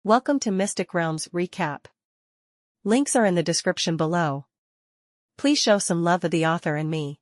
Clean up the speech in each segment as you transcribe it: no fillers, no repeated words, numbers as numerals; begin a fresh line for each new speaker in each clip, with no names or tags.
Welcome to Mystic Realms Recap. Links are in the description below. Please show some love of the author and me.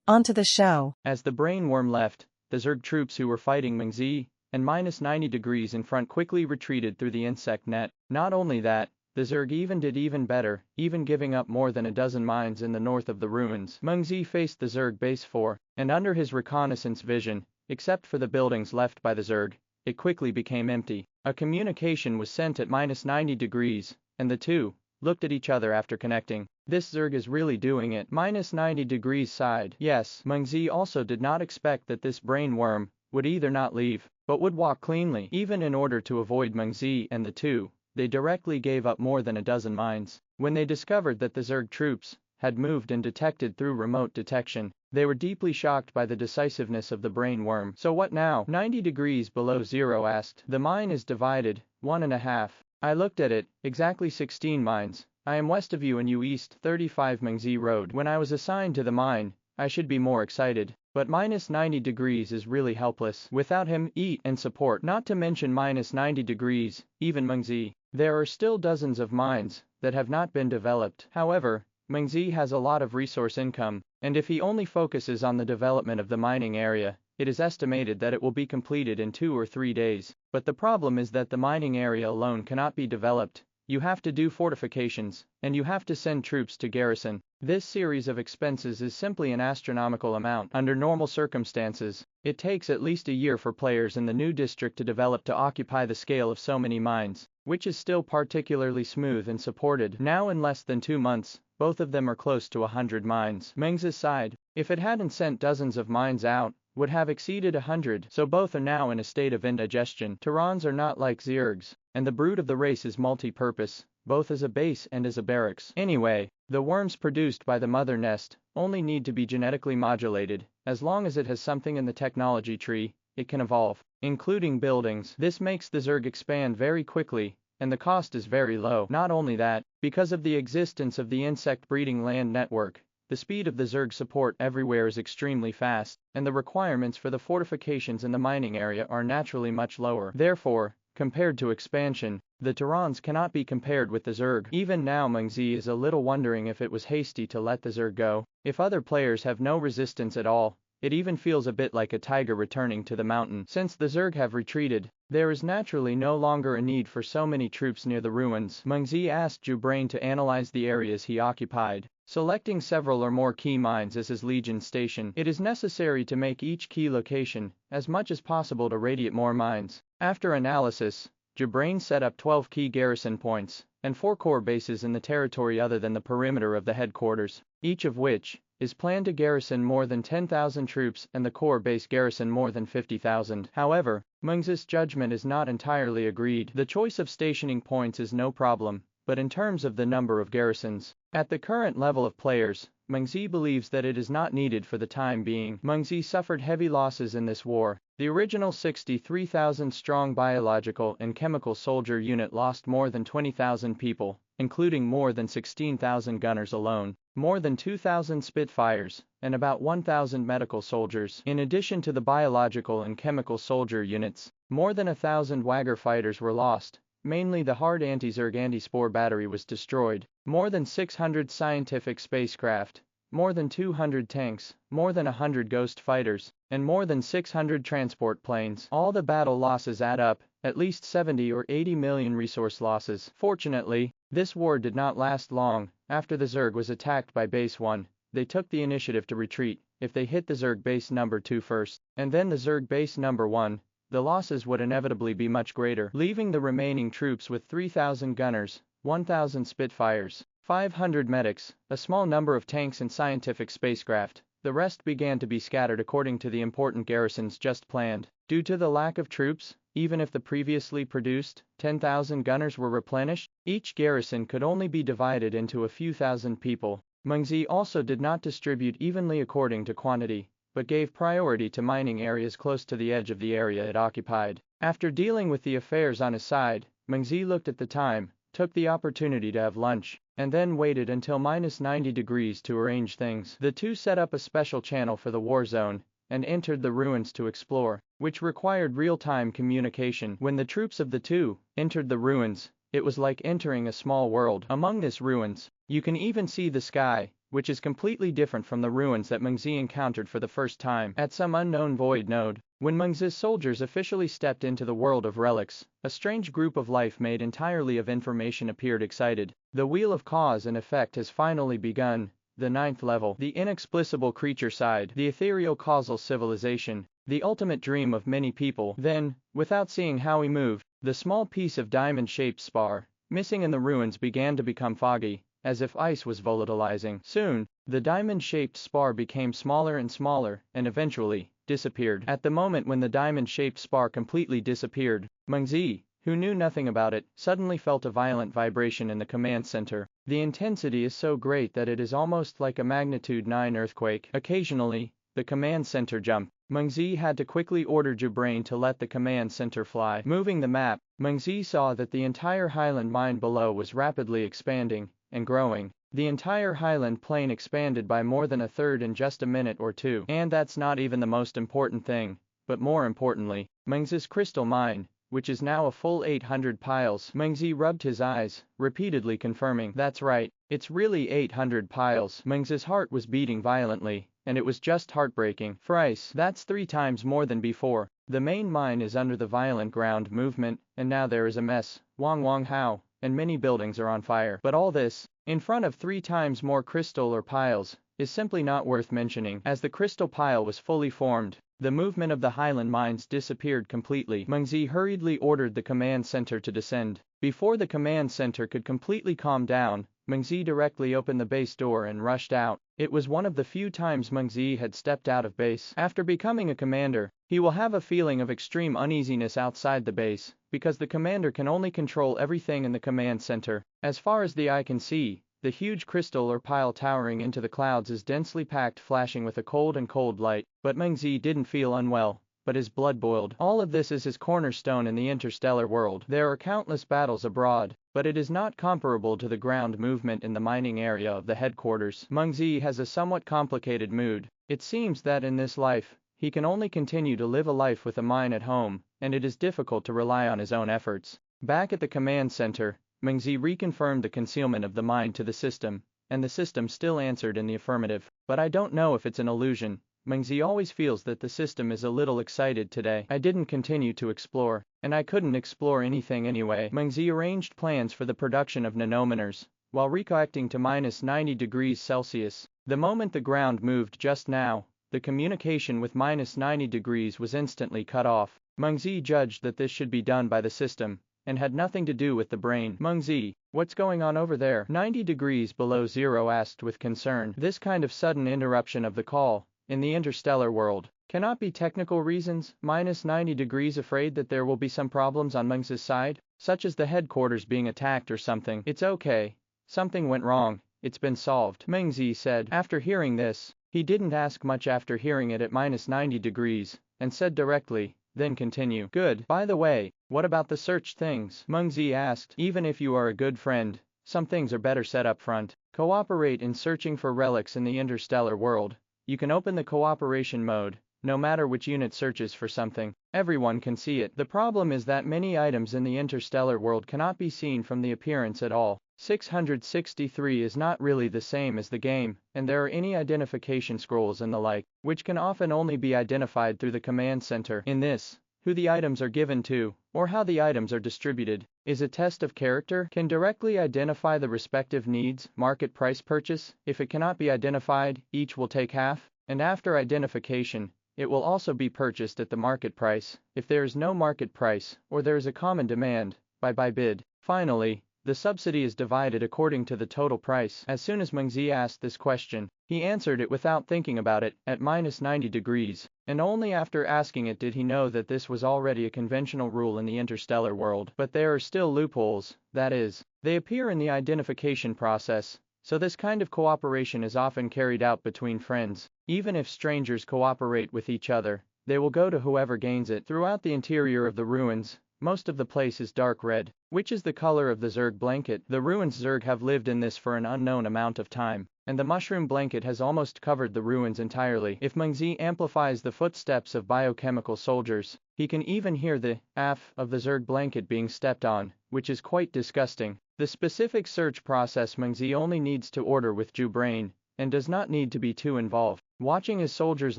On to the show.
As the brain worm left, the Zerg troops who were fighting Meng Ze and -90 degrees in front quickly retreated through the insect net. Not only that, the Zerg did even better, even giving up more than a dozen mines in the north of the ruins. Meng Ze faced the Zerg base 4, and under his reconnaissance vision, except for the buildings left by the Zerg, it quickly became empty. A communication was sent at -90 degrees, and the two looked at each other after connecting. This Zerg is really doing it. -90 degrees sighed. Yes, Meng Ze also did not expect that this brain worm would either not leave, but would walk cleanly. Even in order to avoid Meng Ze and the two, they directly gave up more than a dozen mines. When they discovered that the Zerg troops had moved and detected through remote detection, they were deeply shocked by the decisiveness of the brain worm. So what now? 90 degrees below zero asked. The mine is divided, 1.5. I looked at it, exactly 16 mines. I am west of you and you east 35 Meng Ze Road. When I was assigned to the mine, I should be more excited. But -90 degrees is really helpless. Without him, eat and support, not to mention -90 degrees, even Meng Ze. There are still dozens of mines that have not been developed. However, Meng Ze has a lot of resource income, and if he only focuses on the development of the mining area, it is estimated that it will be completed in 2 or 3 days. But the problem is that the mining area alone cannot be developed. You have to do fortifications, and you have to send troops to garrison. This series of expenses is simply an astronomical amount. Under normal circumstances, it takes at least a year for players in the new district to develop to occupy the scale of so many mines, which is still particularly smooth and supported. Now in less than 2 months, both of them are close to 100 mines. Meng Ze's side, if it hadn't sent dozens of mines out, would have exceeded 100, so both are now in a state of indigestion. Terrans are not like Zergs, and the brood of the race is multi-purpose, both as a base and as a barracks. Anyway, the worms produced by the mother nest only need to be genetically modulated. As long as it has something in the technology tree, it can evolve, including buildings. This makes the Zerg expand very quickly, and the cost is very low. Not only that, because of the existence of the insect breeding land network, the speed of the Zerg support everywhere is extremely fast, and the requirements for the fortifications in the mining area are naturally much lower. Therefore, compared to expansion, the Terrans cannot be compared with the Zerg. Even now Meng Ze is a little wondering if it was hasty to let the Zerg go. If other players have no resistance at all, it even feels a bit like a tiger returning to the mountain. Since the Zerg have retreated, there is naturally no longer a need for so many troops near the ruins. Meng Ze asked Jubrain to analyze the areas he occupied, selecting several or more key mines as his legion station. It is necessary to make each key location as much as possible to radiate more mines. After analysis, Jubrain set up 12 key garrison points and 4 core bases in the territory other than the perimeter of the headquarters, each of which is planned to garrison more than 10,000 troops and the core base garrison more than 50,000. However, Meng Ze's judgment is not entirely agreed. The choice of stationing points is no problem, but in terms of the number of garrisons, at the current level of players, Meng Ze believes that it is not needed for the time being. Meng Ze suffered heavy losses in this war. The original 63,000 strong biological and chemical soldier unit lost more than 20,000 people, including more than 16,000 gunners alone, more than 2,000 Spitfires, and about 1,000 medical soldiers. In addition to the biological and chemical soldier units, more than 1,000 Wagger fighters were lost. Mainly the hard anti-Zerg anti-spore battery was destroyed, more than 600 scientific spacecraft, more than 200 tanks, more than 100 ghost fighters, and more than 600 transport planes. All the battle losses add up, at least 70 or 80 million resource losses. Fortunately, this war did not last long. After the Zerg was attacked by Base 1, they took the initiative to retreat. If they hit the Zerg base number 2 first, and then the Zerg base number 1, the losses would inevitably be much greater, leaving the remaining troops with 3,000 gunners, 1,000 Spitfires, 500 medics, a small number of tanks and scientific spacecraft. The rest began to be scattered according to the important garrisons just planned. Due to the lack of troops, even if the previously produced 10,000 gunners were replenished, each garrison could only be divided into a few thousand people. Meng Ze also did not distribute evenly according to quantity, but gave priority to mining areas close to the edge of the area it occupied. After dealing with the affairs on his side, Meng Ze looked at the time, took the opportunity to have lunch, and then waited until -90 degrees to arrange things. The two set up a special channel for the war zone, and entered the ruins to explore. which required real-time communication. When the troops of the two entered the ruins, it was like entering a small world. Among these ruins, you can even see the sky, which is completely different from the ruins that Meng Ze encountered for the first time at some unknown void node. When Meng Ze's soldiers officially stepped into the world of relics, a strange group of life made entirely of information appeared excited. The wheel of cause and effect has finally begun. The ninth level, the inexplicable creature side, the ethereal causal civilization, the ultimate dream of many people. Then, without seeing how he moved, the small piece of diamond-shaped spar, missing in the ruins, began to become foggy, as if ice was volatilizing. Soon, the diamond-shaped spar became smaller and smaller, and eventually disappeared. At the moment when the diamond-shaped spar completely disappeared, Meng Ze, who knew nothing about it, suddenly felt a violent vibration in the command center. The intensity is so great that it is almost like a magnitude 9 earthquake. Occasionally, the command center jumped. Meng Ze had to quickly order Jibrain to let the command center fly. Moving the map, Meng Ze saw that the entire highland mine below was rapidly expanding and growing. The entire highland plain expanded by more than a third in just a minute or two. And that's not even the most important thing, but more importantly, Meng Ze's crystal mine, which is now a full 800 piles. Meng Ze rubbed his eyes, repeatedly confirming, "That's right, it's really 800 piles." Meng Ze's heart was beating violently, and it was just heartbreaking. Thrice, that's 3 times more than before. The main mine is under the violent ground movement, and now there is a mess. Wang Hao, and many buildings are on fire. But all this, in front of 3 times more crystal or piles, is simply not worth mentioning. As the crystal pile was fully formed, the movement of the highland mines disappeared completely. Meng Ze hurriedly ordered the command center to descend. Before the command center could completely calm down, Meng Ze directly opened the base door and rushed out. It was one of the few times Meng Ze had stepped out of base. After becoming a commander, he will have a feeling of extreme uneasiness outside the base, because the commander can only control everything in the command center. As far as the eye can see, the huge crystal or pile towering into the clouds is densely packed, flashing with a cold light. But Meng Ze didn't feel unwell, but his blood boiled. All of this is his cornerstone in the interstellar world. There are countless battles abroad, but it is not comparable to the ground movement in the mining area of the headquarters. Meng Ze has a somewhat complicated mood. It seems that in this life, he can only continue to live a life with a mine at home, and it is difficult to rely on his own efforts. Back at the command center, Meng Ze reconfirmed the concealment of the mine to the system, and the system still answered in the affirmative. But I don't know if it's an illusion. Meng Ze always feels that the system is a little excited today. I didn't continue to explore, and I couldn't explore anything anyway. Meng Ze arranged plans for the production of nanometers, while recollecting to -90 degrees Celsius. The moment the ground moved just now, the communication with -90 degrees was instantly cut off. Meng Ze judged that this should be done by the system, and had nothing to do with the brain. Meng Ze, what's going on over there? 90 degrees below zero asked with concern. This kind of sudden interruption of the call, in the interstellar world, cannot be technical reasons. -90 degrees afraid that there will be some problems on Meng Ze's side, such as the headquarters being attacked or something. It's okay. Something went wrong. It's been solved, Meng Ze said. After hearing this, he didn't ask much after hearing it at -90 degrees, and said directly, then continue. Good. By the way, what about the search things? Meng Ze asked. Even if you are a good friend, some things are better said up front. Cooperate in searching for relics in the interstellar world. You can open the cooperation mode, no matter which unit searches for something. Everyone can see it. The problem is that many items in the interstellar world cannot be seen from the appearance at all. 663 is not really the same as the game, and there are any identification scrolls and the like, which can often only be identified through the command center. In this, who the items are given to, or how the items are distributed, is a test of character, can directly identify the respective needs. Market price purchase. If it cannot be identified, each will take half, and after identification, it will also be purchased at the market price. If there is no market price, or there is a common demand, by bid. Finally, the subsidy is divided according to the total price. As soon as Meng Ze asked this question, he answered it without thinking about it, at -90 degrees, and only after asking it did he know that this was already a conventional rule in the interstellar world. But there are still loopholes, that is, they appear in the identification process, so this kind of cooperation is often carried out between friends. Even if strangers cooperate with each other, they will go to whoever gains it. Throughout the interior of the ruins, most of the place is dark red, which is the color of the Zerg blanket. The ruins Zerg have lived in this for an unknown amount of time. and the mushroom blanket has almost covered the ruins entirely. If Meng Ze amplifies the footsteps of biochemical soldiers, he can even hear the af of the Zerg blanket being stepped on, which is quite disgusting. The specific search process Meng Ze only needs to order with Ju brain, and does not need to be too involved. Watching his soldiers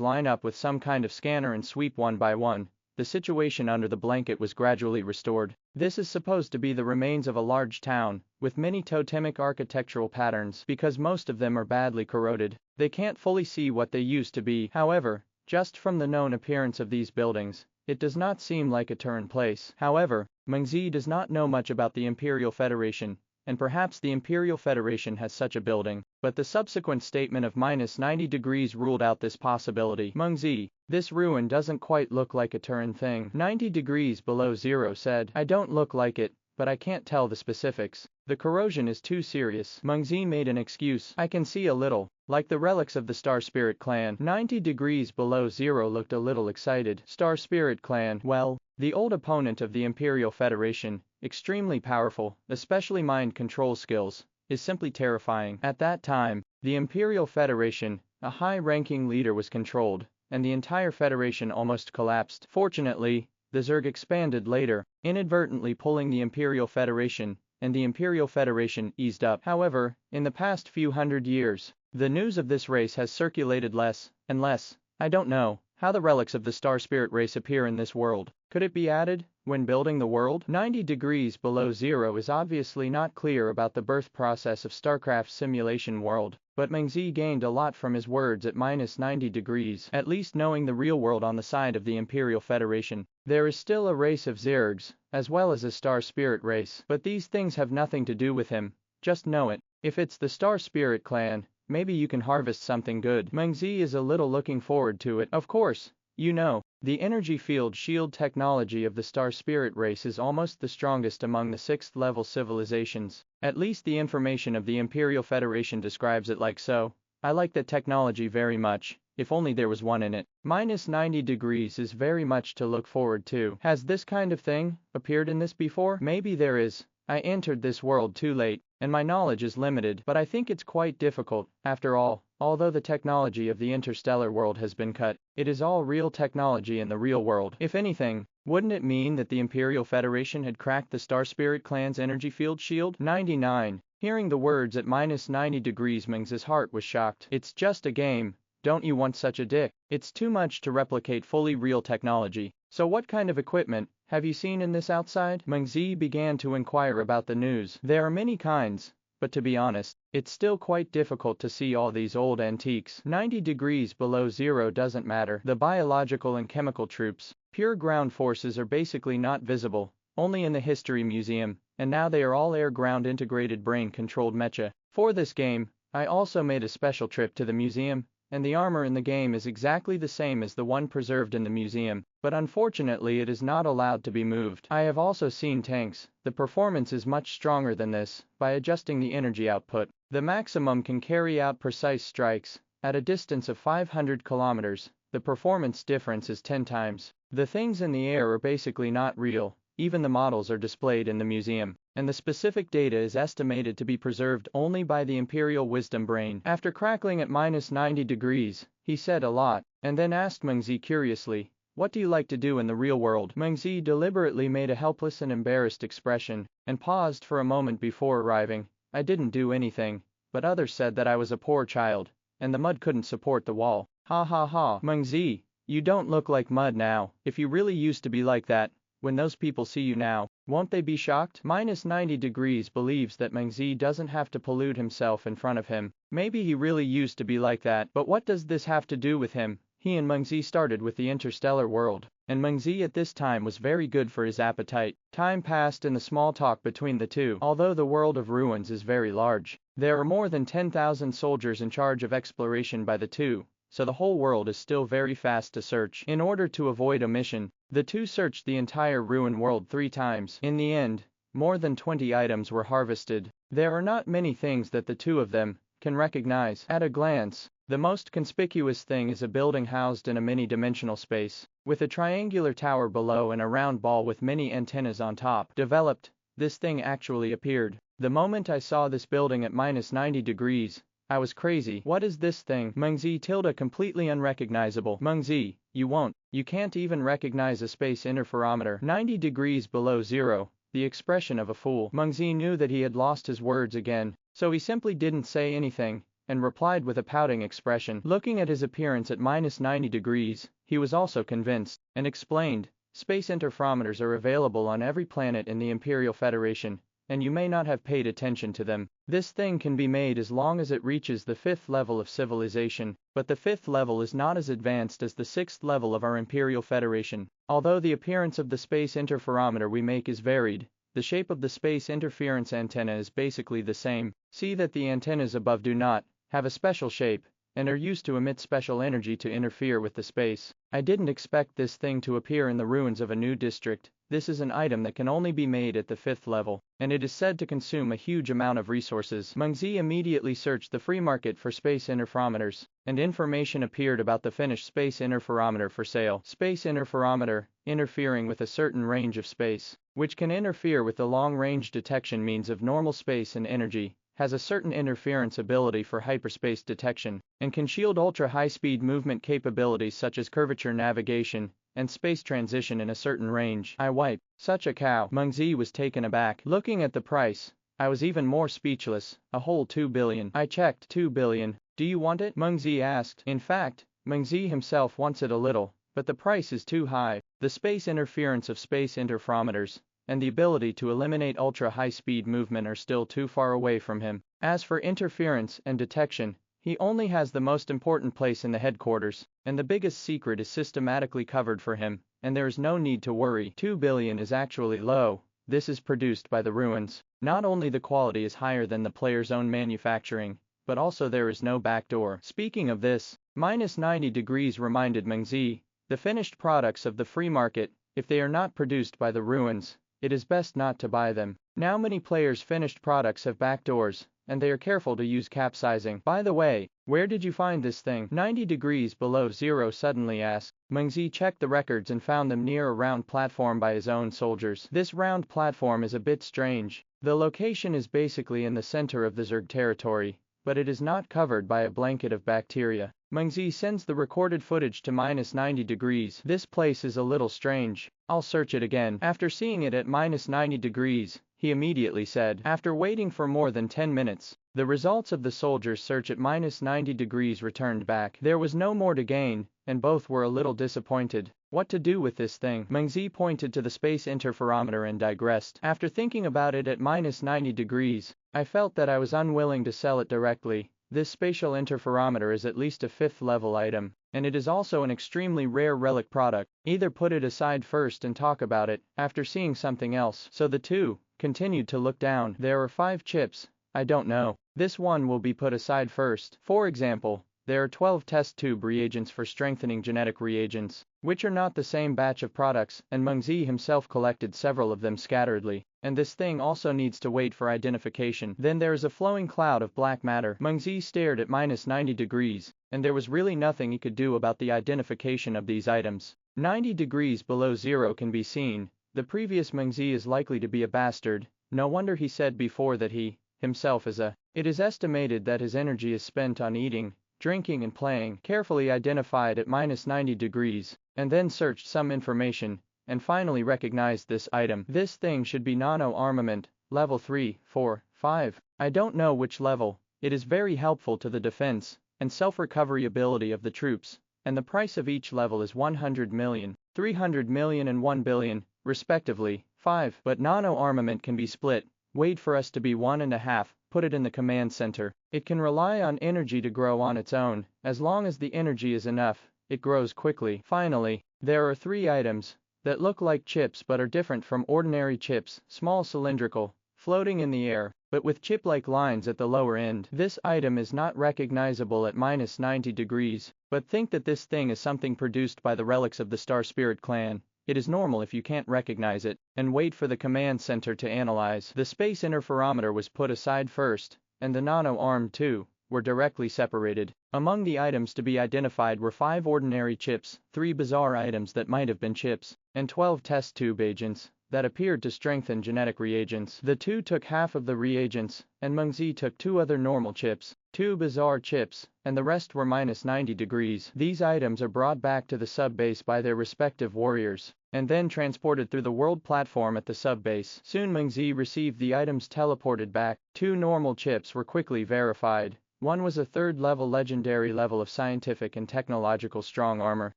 line up with some kind of scanner and sweep one by one, the situation under the blanket was gradually restored. This is supposed to be the remains of a large town, with many totemic architectural patterns. Because most of them are badly corroded, they can't fully see what they used to be. However, just from the known appearance of these buildings, it does not seem like a Turan place. However, Meng Ze does not know much about the Imperial Federation, and perhaps the Imperial Federation has such a building, but the subsequent statement of -90 degrees ruled out this possibility. Meng Ze, this ruin doesn't quite look like a Turan thing. 90 degrees below zero said, I don't look like it, but I can't tell the specifics. The corrosion is too serious. Meng Ze made an excuse. I can see a little, like the relics of the Star Spirit clan. 90 degrees below zero looked a little excited. Star Spirit clan, well, the old opponent of the Imperial Federation, extremely powerful, especially mind control skills, is simply terrifying. At that time, the Imperial Federation, a high-ranking leader was controlled, and the entire Federation almost collapsed. Fortunately, the Zerg expanded later, inadvertently pulling the Imperial Federation, and the Imperial Federation eased up. However, in the past few hundred years, the news of this race has circulated less and less. I don't know how the relics of the Star Spirit race appear in this world. Could it be added when building the world? 90 degrees below zero is obviously not clear about the birth process of StarCraft's simulation world, but Meng Ze gained a lot from his words at -90 degrees, at least knowing the real world on the side of the Imperial Federation. There is still a race of Zergs, as well as a Star Spirit race, but these things have nothing to do with him, just know it. If it's the Star Spirit clan, maybe you can harvest something good. Meng Ze is a little looking forward to it. Of course, you know, the energy field shield technology of the Star Spirit race is almost the strongest among the 6th level civilizations. At least the information of the Imperial Federation describes it like so. I like that technology very much, if only there was one in it. -90 degrees is very much to look forward to. Has this kind of thing appeared in this before? Maybe there is. I entered this world too late, and my knowledge is limited, but I think it's quite difficult. After all, although the technology of the interstellar world has been cut, it is all real technology in the real world. If anything, wouldn't it mean that the Imperial Federation had cracked the Star Spirit clan's energy field shield? 99. Hearing the words at -90 degrees, Meng Ze's heart was shocked. It's just a game. Don't you want such a dick? It's too much to replicate fully real technology. So what kind of equipment have you seen in this outside? Meng Ze began to inquire about the news. There are many kinds, but to be honest, it's still quite difficult to see all these old antiques. 90 degrees below zero doesn't matter. The biological and chemical troops, pure ground forces, are basically not visible, only in the History Museum, and now they are all air-ground integrated brain-controlled mecha. For this game, I also made a special trip to the museum, and the armor in the game is exactly the same as the one preserved in the museum, but unfortunately it is not allowed to be moved. I have also seen tanks. The performance is much stronger than this. By adjusting the energy output, the maximum can carry out precise strikes. At a distance of 500 kilometers, the performance difference is 10 times. The things in the air are basically not real. Even the models are displayed in the museum, and the specific data is estimated to be preserved only by the Imperial Wisdom Brain. After crackling at -90 degrees, he said a lot, and then asked Meng Ze curiously, what do you like to do in the real world? Meng Ze deliberately made a helpless and embarrassed expression, and paused for a moment before arriving. I didn't do anything, but others said that I was a poor child, and the mud couldn't support the wall. Ha ha ha. Meng Ze, you don't look like mud now. If you really used to be like that, when those people see you now, won't they be shocked? -90 degrees believes that Meng Ze doesn't have to pollute himself in front of him. Maybe he really used to be like that, but what does this have to do with him? He and Meng Ze started with the interstellar world, and Meng Ze at this time was very good for his appetite. Time passed in the small talk between the two. Although the world of ruins is very large, there are more than 10,000 soldiers in charge of exploration by the two, so the whole world is still very fast to search. In order to avoid omission, the two searched the entire ruin world 3 times. In the end, more than 20 items were harvested. There are not many things that the two of them can recognize at a glance. The most conspicuous thing is a building housed in a many-dimensional space, with a triangular tower below and a round ball with many antennas on top. Developed, this thing actually appeared. The moment I saw this building at -90 degrees, I was crazy. What is this thing? Meng Ze tilde completely unrecognizable. Meng Ze, you can't even recognize a space interferometer 90 degrees below zero. The expression of a fool. Meng Ze knew that he had lost his words again, so he simply didn't say anything, and replied with a pouting expression. Looking at his appearance at -90 degrees, he was also convinced, and explained, space interferometers are available on every planet in the Imperial Federation, and you may not have paid attention to them. This thing can be made as long as it reaches the 5th level of civilization, but the 5th level is not as advanced as the 6th level of our Imperial Federation. Although the appearance of the space interferometer we make is varied, the shape of the space interference antenna is basically the same. See that the antennas above do not have a special shape, and are used to emit special energy to interfere with the space. I didn't expect this thing to appear in the ruins of a new district. This is an item that can only be made at the 5th level, and it is said to consume a huge amount of resources. Meng Ze immediately searched the free market for space interferometers, and information appeared about the finished space interferometer for sale. Space interferometer, interfering with a certain range of space, which can interfere with the long-range detection means of normal space and energy, has a certain interference ability for hyperspace detection, and can shield ultra-high-speed movement capabilities such as curvature navigation and space transition in a certain range. I wipe. Such a cow. Meng Ze was taken aback. Looking at the price, I was even more speechless. A whole 2 billion. I checked. 2 billion. Do you want it? Meng Ze asked. In fact, Meng Ze himself wants it a little, but the price is too high. The space interference of space interferometers and the ability to eliminate ultra-high-speed movement are still too far away from him. As for interference and detection, he only has the most important place in the headquarters, and the biggest secret is systematically covered for him, and there is no need to worry. 2 billion is actually low. This is produced by the ruins. Not only the quality is higher than the player's own manufacturing, but also there is no backdoor. Speaking of this, -90 degrees reminded Meng Ze, the finished products of the free market, if they are not produced by the ruins, it is best not to buy them. Now many players' finished products have backdoors, and they are careful to use capsizing. By the way, where did you find this thing? 90 degrees below zero suddenly asked. Meng Ze checked the records and found them near a round platform by his own soldiers. This round platform is a bit strange. The location is basically in the center of the Zerg territory, but it is not covered by a blanket of bacteria. Meng Ze sends the recorded footage to -90 degrees. This place is a little strange. I'll search it again. After seeing it at -90 degrees, he immediately said. After waiting for more than 10 minutes, the results of the soldiers' search at -90 degrees returned back. There was no more to gain, and both were a little disappointed. What to do with this thing? Meng Ze pointed to the space interferometer and digressed. After thinking about it at -90 degrees, I felt that I was unwilling to sell it directly. This spatial interferometer is at least a 5th level item, and it is also an extremely rare relic product. Either put it aside first and talk about it after seeing something else. So the two continued to look down. There are 5 chips. I don't know. This one will be put aside first. For example, there are 12 test tube reagents for strengthening genetic reagents, which are not the same batch of products, and Meng Ze himself collected several of them scatteredly. And this thing also needs to wait for identification. Then there is a flowing cloud of black matter. Meng Ze stared at -90 degrees, and there was really nothing he could do about the identification of these items. 90 degrees below zero can be seen. The previous Meng Ze is likely to be a bastard. No wonder he said before that he, himself is a. It is estimated that his energy is spent on eating, drinking and playing. Carefully identified at -90 degrees, and then searched some information, and finally recognized this item. This thing should be nano-armament, level 3, 4, 5. I don't know which level. It is very helpful to the defense and self-recovery ability of the troops, and the price of each level is 100 million, 300 million and 1 billion, respectively. 5. But nano-armament can be split. Wait for us to be 1.5, put it in the command center. It can rely on energy to grow on its own. As long as the energy is enough, it grows quickly. Finally, there are 3 items that look like chips but are different from ordinary chips. Small cylindrical, floating in the air, but with chip-like lines at the lower end. This item is not recognizable at -90 degrees, but think that this thing is something produced by the relics of the Star Spirit clan. It is normal if you can't recognize it, and wait for the command center to analyze. The space interferometer was put aside first, and the nano-arm too, were directly separated. Among the items to be identified were 5 ordinary chips, 3 bizarre items that might have been chips, and 12 test tube agents. that appeared to strengthen genetic reagents. The two took half of the reagents, and Meng Ze took two other normal chips, two bizarre chips, and the rest were minus 90 degrees. These items are brought back to the sub-base by their respective warriors, and then transported through the world platform at the sub-base. Soon Meng Ze received the items teleported back. Two normal chips were quickly verified. One was a third-level legendary level of scientific and technological strong armor.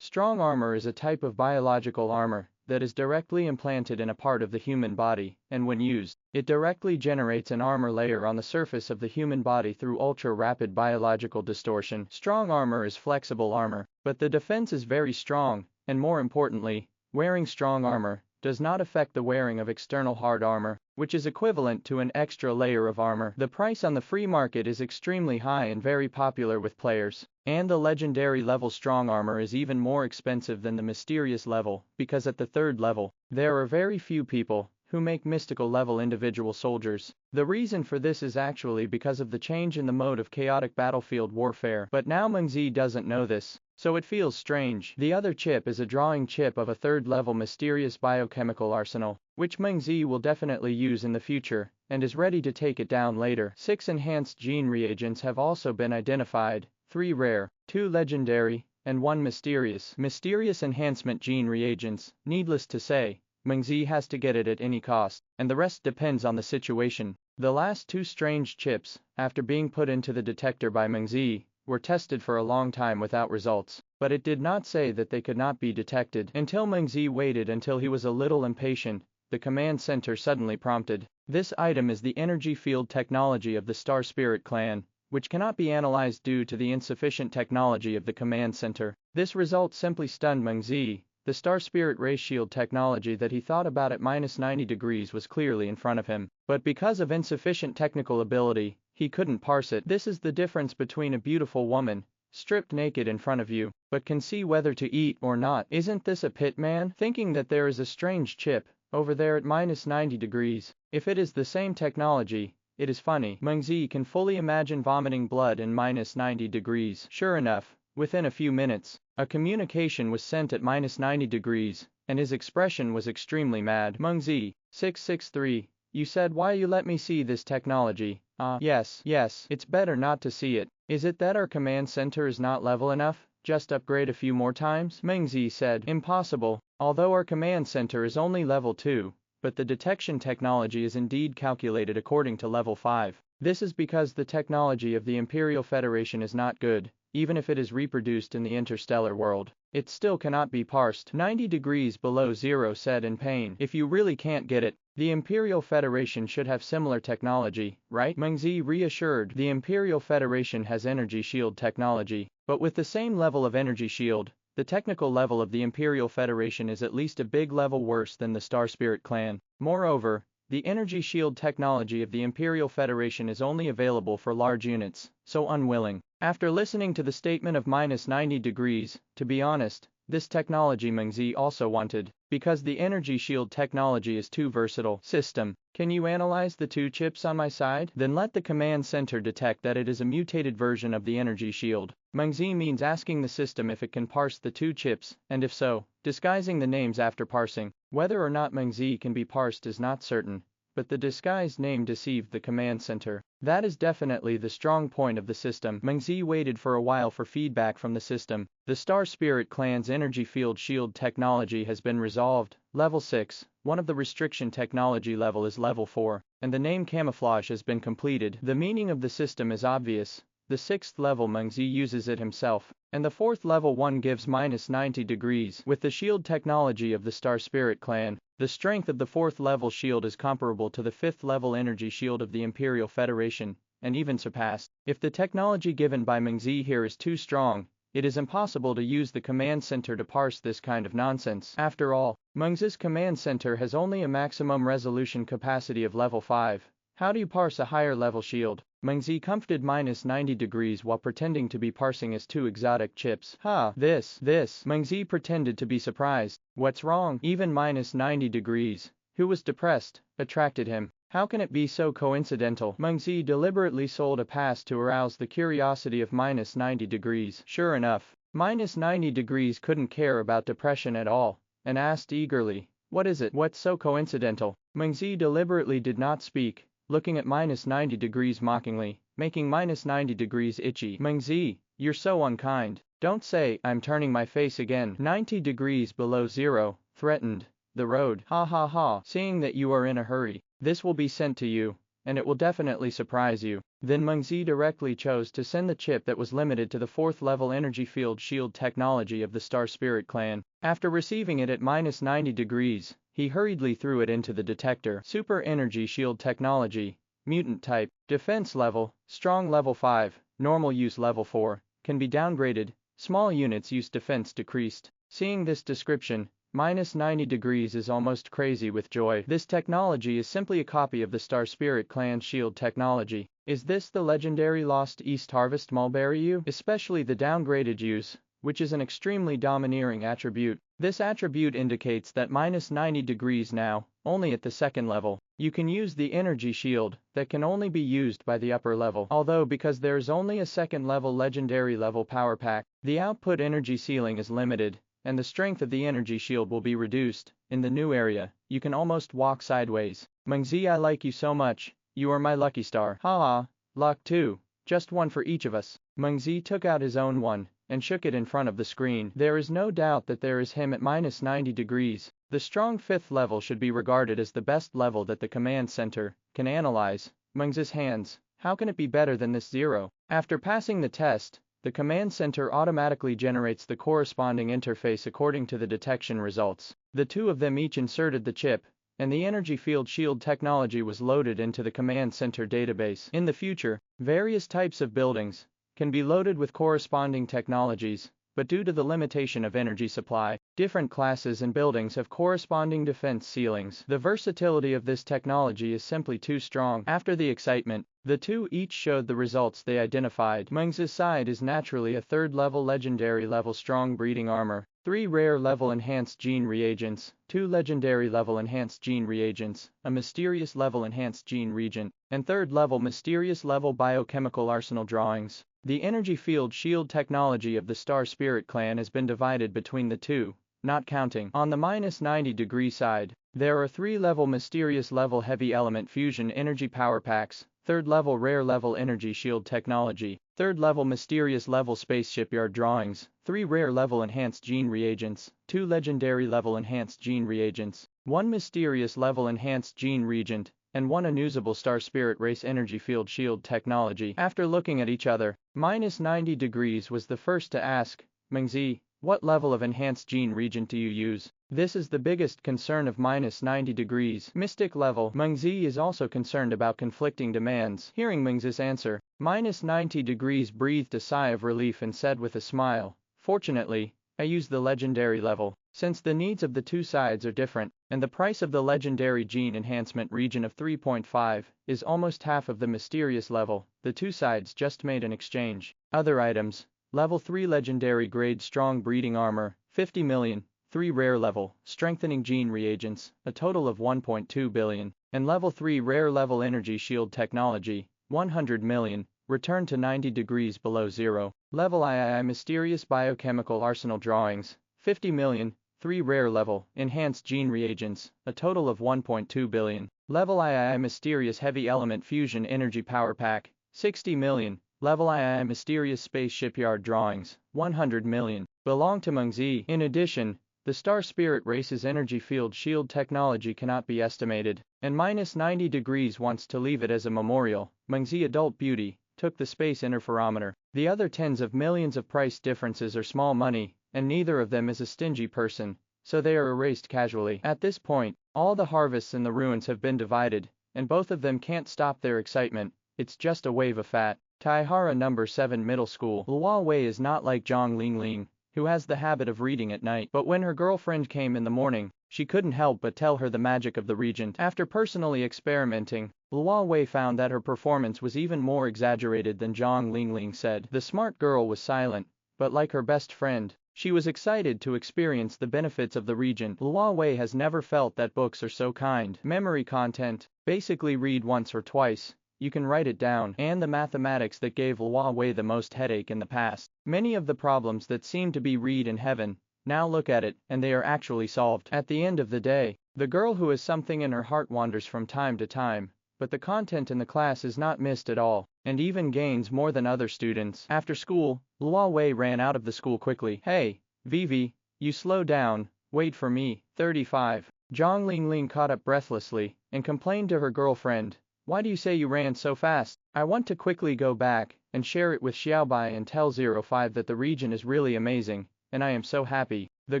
Strong armor is a type of biological armor that is directly implanted in a part of the human body, and when used, it directly generates an armor layer on the surface of the human body through ultra-rapid biological distortion. Strong armor is flexible armor, but the defense is very strong, and more importantly, wearing strong armor does not affect the wearing of external hard armor, which is equivalent to an extra layer of armor. The price on the free market is extremely high and very popular with players, and the legendary level strong armor is even more expensive than the mysterious level, because at the third level, there are very few people who make mystical level individual soldiers. The reason for this is actually because of the change in the mode of chaotic battlefield warfare, but now Meng Ze doesn't know this, so it feels strange. The other chip is a drawing chip of a third-level mysterious biochemical arsenal, which Meng Ze will definitely use in the future, and is ready to take it down later. 6 enhanced gene reagents have also been identified, 3 rare, 2 legendary, and 1 mysterious. Mysterious enhancement gene reagents, needless to say, Meng Ze has to get it at any cost, and the rest depends on the situation. The last 2 strange chips, after being put into the detector by Meng Ze, were tested for a long time without results, but it did not say that they could not be detected. Until Meng Ze waited until he was a little impatient, the command center suddenly prompted. This item is the energy field technology of the Star Spirit clan, which cannot be analyzed due to the insufficient technology of the command center. This result simply stunned Meng Ze. The Star Spirit race shield technology that he thought about at minus 90 degrees was clearly in front of him, but because of insufficient technical ability, he couldn't parse it. This is the difference between a beautiful woman, stripped naked in front of you, but can see whether to eat or not. Isn't this a pit, man? Thinking that there is a strange chip over there at minus 90 degrees. If it is the same technology, it is funny. Meng Ze can fully imagine vomiting blood in minus 90 degrees. Sure enough, within a few minutes, a communication was sent at minus 90 degrees, and his expression was extremely mad. Meng Ze, 663, you said why you let me see this technology. Yes, it's better not to see it. Is it that our command center is not level enough? Just upgrade a few more times? Meng Ze said, impossible. Although our command center is only level 2, but the detection technology is indeed calculated according to level 5. This is because the technology of the Imperial Federation is not good. Even if it is reproduced in the interstellar world, it still cannot be parsed. 90 degrees below zero said in pain. If you really can't get it, the Imperial Federation should have similar technology, right? Meng Ze reassured. The Imperial Federation has energy shield technology, but with the same level of energy shield, the technical level of the Imperial Federation is at least a big level worse than the Star Spirit clan. Moreover, the energy shield technology of the Imperial Federation is only available for large units, so unwilling. After listening to the statement of minus 90 degrees, to be honest, this technology Meng Ze also wanted, because the energy shield technology is too versatile. System, can you analyze the 2 chips on my side? Then let the command center detect that it is a mutated version of the energy shield. Meng Ze means asking the system if it can parse the 2 chips, and if so, disguising the names after parsing. Whether or not Meng Ze can be parsed is not certain, but the disguised name deceived the command center. That is definitely the strong point of the system. Meng Ze waited for a while for feedback from the system. The Star Spirit clan's energy field shield technology has been resolved. Level 6, one of the restriction technology level is level 4, and the name camouflage has been completed. The meaning of the system is obvious. The 6th level Meng Ze uses it himself, and the 4th level one gives minus 90 degrees. With the shield technology of the Star Spirit clan, the strength of the 4th level shield is comparable to the 5th level energy shield of the Imperial Federation, and even surpassed. If the technology given by Meng Ze here is too strong, it is impossible to use the command center to parse this kind of nonsense. After all, Meng Ze's command center has only a maximum resolution capacity of level 5. How do you parse a higher level shield? Meng Ze comforted minus 90 degrees while pretending to be parsing his 2 exotic chips. This. Meng Ze pretended to be surprised. What's wrong? Even minus 90 degrees, who was depressed, attracted him. How can it be so coincidental? Meng Ze deliberately sold a pass to arouse the curiosity of minus 90 degrees. Sure enough, minus 90 degrees couldn't care about depression at all, and asked eagerly, What is it? What's so coincidental? Meng Ze deliberately did not speak, looking at -90 degrees mockingly, making -90 degrees itchy. Meng Ze, you're so unkind. Don't say I'm turning my face again. 90 degrees below zero, threatened. The road. Ha ha ha. Seeing that you are in a hurry, this will be sent to you, and it will definitely surprise you. Then Meng Ze directly chose to send the chip that was limited to the 4th level energy field shield technology of the Star Spirit clan. After receiving it at -90 degrees, he hurriedly threw it into the detector. Super energy shield technology, mutant type, defense level, strong level 5, normal use level 4, can be downgraded, small units use defense decreased. Seeing this description, -90 degrees is almost crazy with joy. This technology is simply a copy of the Star Spirit clan shield technology. Is this the legendary Lost East Harvest Mulberry U? Especially the downgraded use, which is an extremely domineering attribute. This attribute indicates that -90 degrees now, only at the 2nd level. You can use the energy shield, that can only be used by the upper level. Although because there's only a 2nd level legendary level power pack, the output energy ceiling is limited, and the strength of the energy shield will be reduced. In the new area, you can almost walk sideways. Meng Ze, I like you so much, you are my lucky star. Ha ha, luck too, just one for each of us. Meng Ze took out his own one, and shook it in front of the screen. There is no doubt that there is him at -90 degrees. The strong 5th level should be regarded as the best level that the command center can analyze. Meng Ze's hands, how can it be better than this 0? After passing the test, the command center automatically generates the corresponding interface according to the detection results. The two of them each inserted the chip, and the energy field shield technology was loaded into the command center database. In the future, various types of buildings can be loaded with corresponding technologies, but due to the limitation of energy supply, different classes and buildings have corresponding defense ceilings. The versatility of this technology is simply too strong. After the excitement, the two each showed the results they identified. Meng Ze's side is naturally a 3rd level legendary level strong breeding armor, 3 rare level enhanced gene reagents, 2 legendary level enhanced gene reagents, a mysterious level enhanced gene reagent, and 3rd level mysterious level biochemical arsenal drawings. The energy field shield technology of the Star Spirit clan has been divided between the two, not counting. On the -90 degree side, there are 3 level mysterious level heavy element fusion energy power packs, 3rd level rare level energy shield technology, 3rd level mysterious level space shipyard drawings, 3 rare level enhanced gene reagents, 2 legendary level enhanced gene reagents, 1 mysterious level enhanced gene reagent, and 1 unusable Star Spirit race energy field shield technology. After looking at each other, -90 degrees was the first to ask, Meng Ze, what level of enhanced gene reagent do you use? This is the biggest concern of -90 degrees. Mystic level. Meng Ze is also concerned about conflicting demands. Hearing Meng Ze's answer, -90 degrees breathed a sigh of relief and said with a smile, fortunately, I use the legendary level. Since the needs of the two sides are different, and the price of the legendary gene enhancement region of 3.5 is almost half of the mysterious level, the two sides just made an exchange. Other items: level 3 legendary grade strong breeding armor, 50 million, 3 rare level, strengthening gene reagents, a total of 1.2 billion, and level 3 rare level energy shield technology, 100 million, return to 90 degrees below zero. Level III mysterious biochemical arsenal drawings, 50 million, 3 rare level, enhanced gene reagents, a total of 1.2 billion. Level III mysterious heavy element fusion energy power pack, 60 million. Level II mysterious space shipyard drawings, 100 million, belong to Meng Ze. In addition, the Star Spirit race's energy field shield technology cannot be estimated, and -90 degrees wants to leave it as a memorial. Meng Ze adult beauty took the space interferometer. The other tens of millions of price differences are small money, and neither of them is a stingy person, so they are erased casually. At this point, all the harvests in the ruins have been divided, and both of them can't stop their excitement. It's just a wave of fat. Taihara number 7 middle school. Luo Wei is not like Zhang Lingling, who has the habit of reading at night, but when her girlfriend came in the morning, she couldn't help but tell her the magic of the regent. After personally experimenting, Luo Wei found that her performance was even more exaggerated than Zhang Lingling said. The smart girl was silent, but like her best friend, she was excited to experience the benefits of the regent. Luo Wei has never felt that books are so kind. Memory content, basically read once or twice, you can write it down, and the mathematics that gave Luo Wei the most headache in the past. Many of the problems that seem to be read in heaven, now look at it, and they are actually solved. At the end of the day, The girl who has something in her heart wanders from time to time, but the content in the class is not missed at all, and even gains more than other students. After school, Luo Wei ran out of the school quickly. Hey, Vivi, you slow down, wait for me. 35. Zhang Lingling caught up breathlessly, and complained to her girlfriend, why do you say you ran so fast? I want to quickly go back, and share it with Xiaobai and tell 05 that the region is really amazing, and I am so happy. The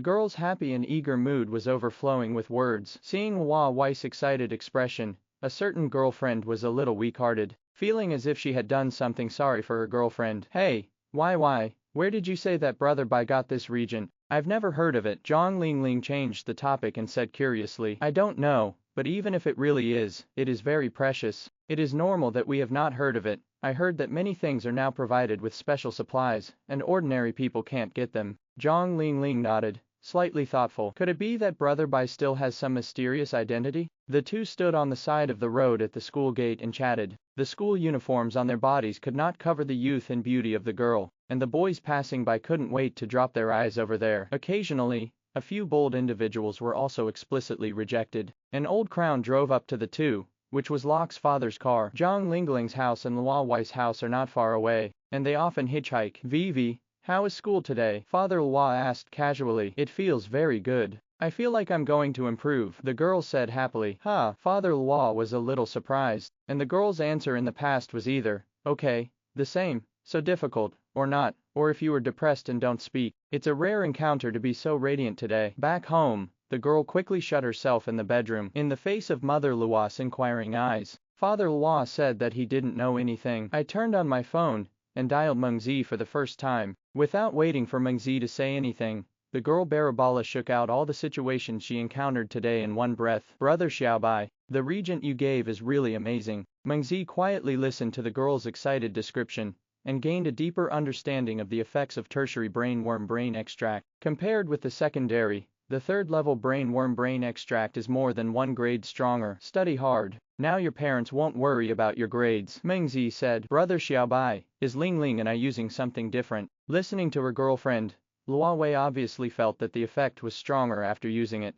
girl's happy and eager mood was overflowing with words. Seeing Luo Wei's excited expression, a certain girlfriend was a little weak-hearted, feeling as if she had done something sorry for her girlfriend. Hey, why, where did you say that brother Bai got this region? I've never heard of it. Zhang Lingling changed the topic and said curiously, I don't know, but even if it really is, it is very precious. It is normal that we have not heard of it. I heard that many things are now provided with special supplies, and ordinary people can't get them. Zhang Lingling nodded, slightly thoughtful. Could it be that Brother Bai still has some mysterious identity? The two stood on the side of the road at the school gate and chatted. The school uniforms on their bodies could not cover the youth and beauty of the girl, and the boys passing by couldn't wait to drop their eyes over there. Occasionally, a few bold individuals were also explicitly rejected. An old crown drove up to the two, which was Locke's father's car. Zhang Lingling's house and Luo Wei's house are not far away, and they often hitchhike. Vivi, how is school today? Father Luo asked casually. It feels very good. I feel like I'm going to improve, the girl said happily. Father Luo was a little surprised, and the girl's answer in the past was either, okay, the same, so difficult, or not, or if you were depressed and don't speak. It's a rare encounter to be so radiant today. Back home, the girl quickly shut herself in the bedroom. In the face of Mother Luo's inquiring eyes, Father Luo said that he didn't know anything. I turned on my phone, and dialed Meng Ze for the first time. Without waiting for Meng Ze to say anything, the girl Barabala shook out all the situations she encountered today in one breath. Brother Xiaobai, the regent you gave is really amazing. Meng Ze quietly listened to the girl's excited description, and gained a deeper understanding of the effects of tertiary brainworm brain extract. Compared with the secondary, the third-level brainworm brain extract is more than 1 grade stronger. Study hard. Now your parents won't worry about your grades. Meng Ze said. Brother Xiaobai, is Lingling and I using something different? Listening to her girlfriend, Luo Wei obviously felt that the effect was stronger after using it.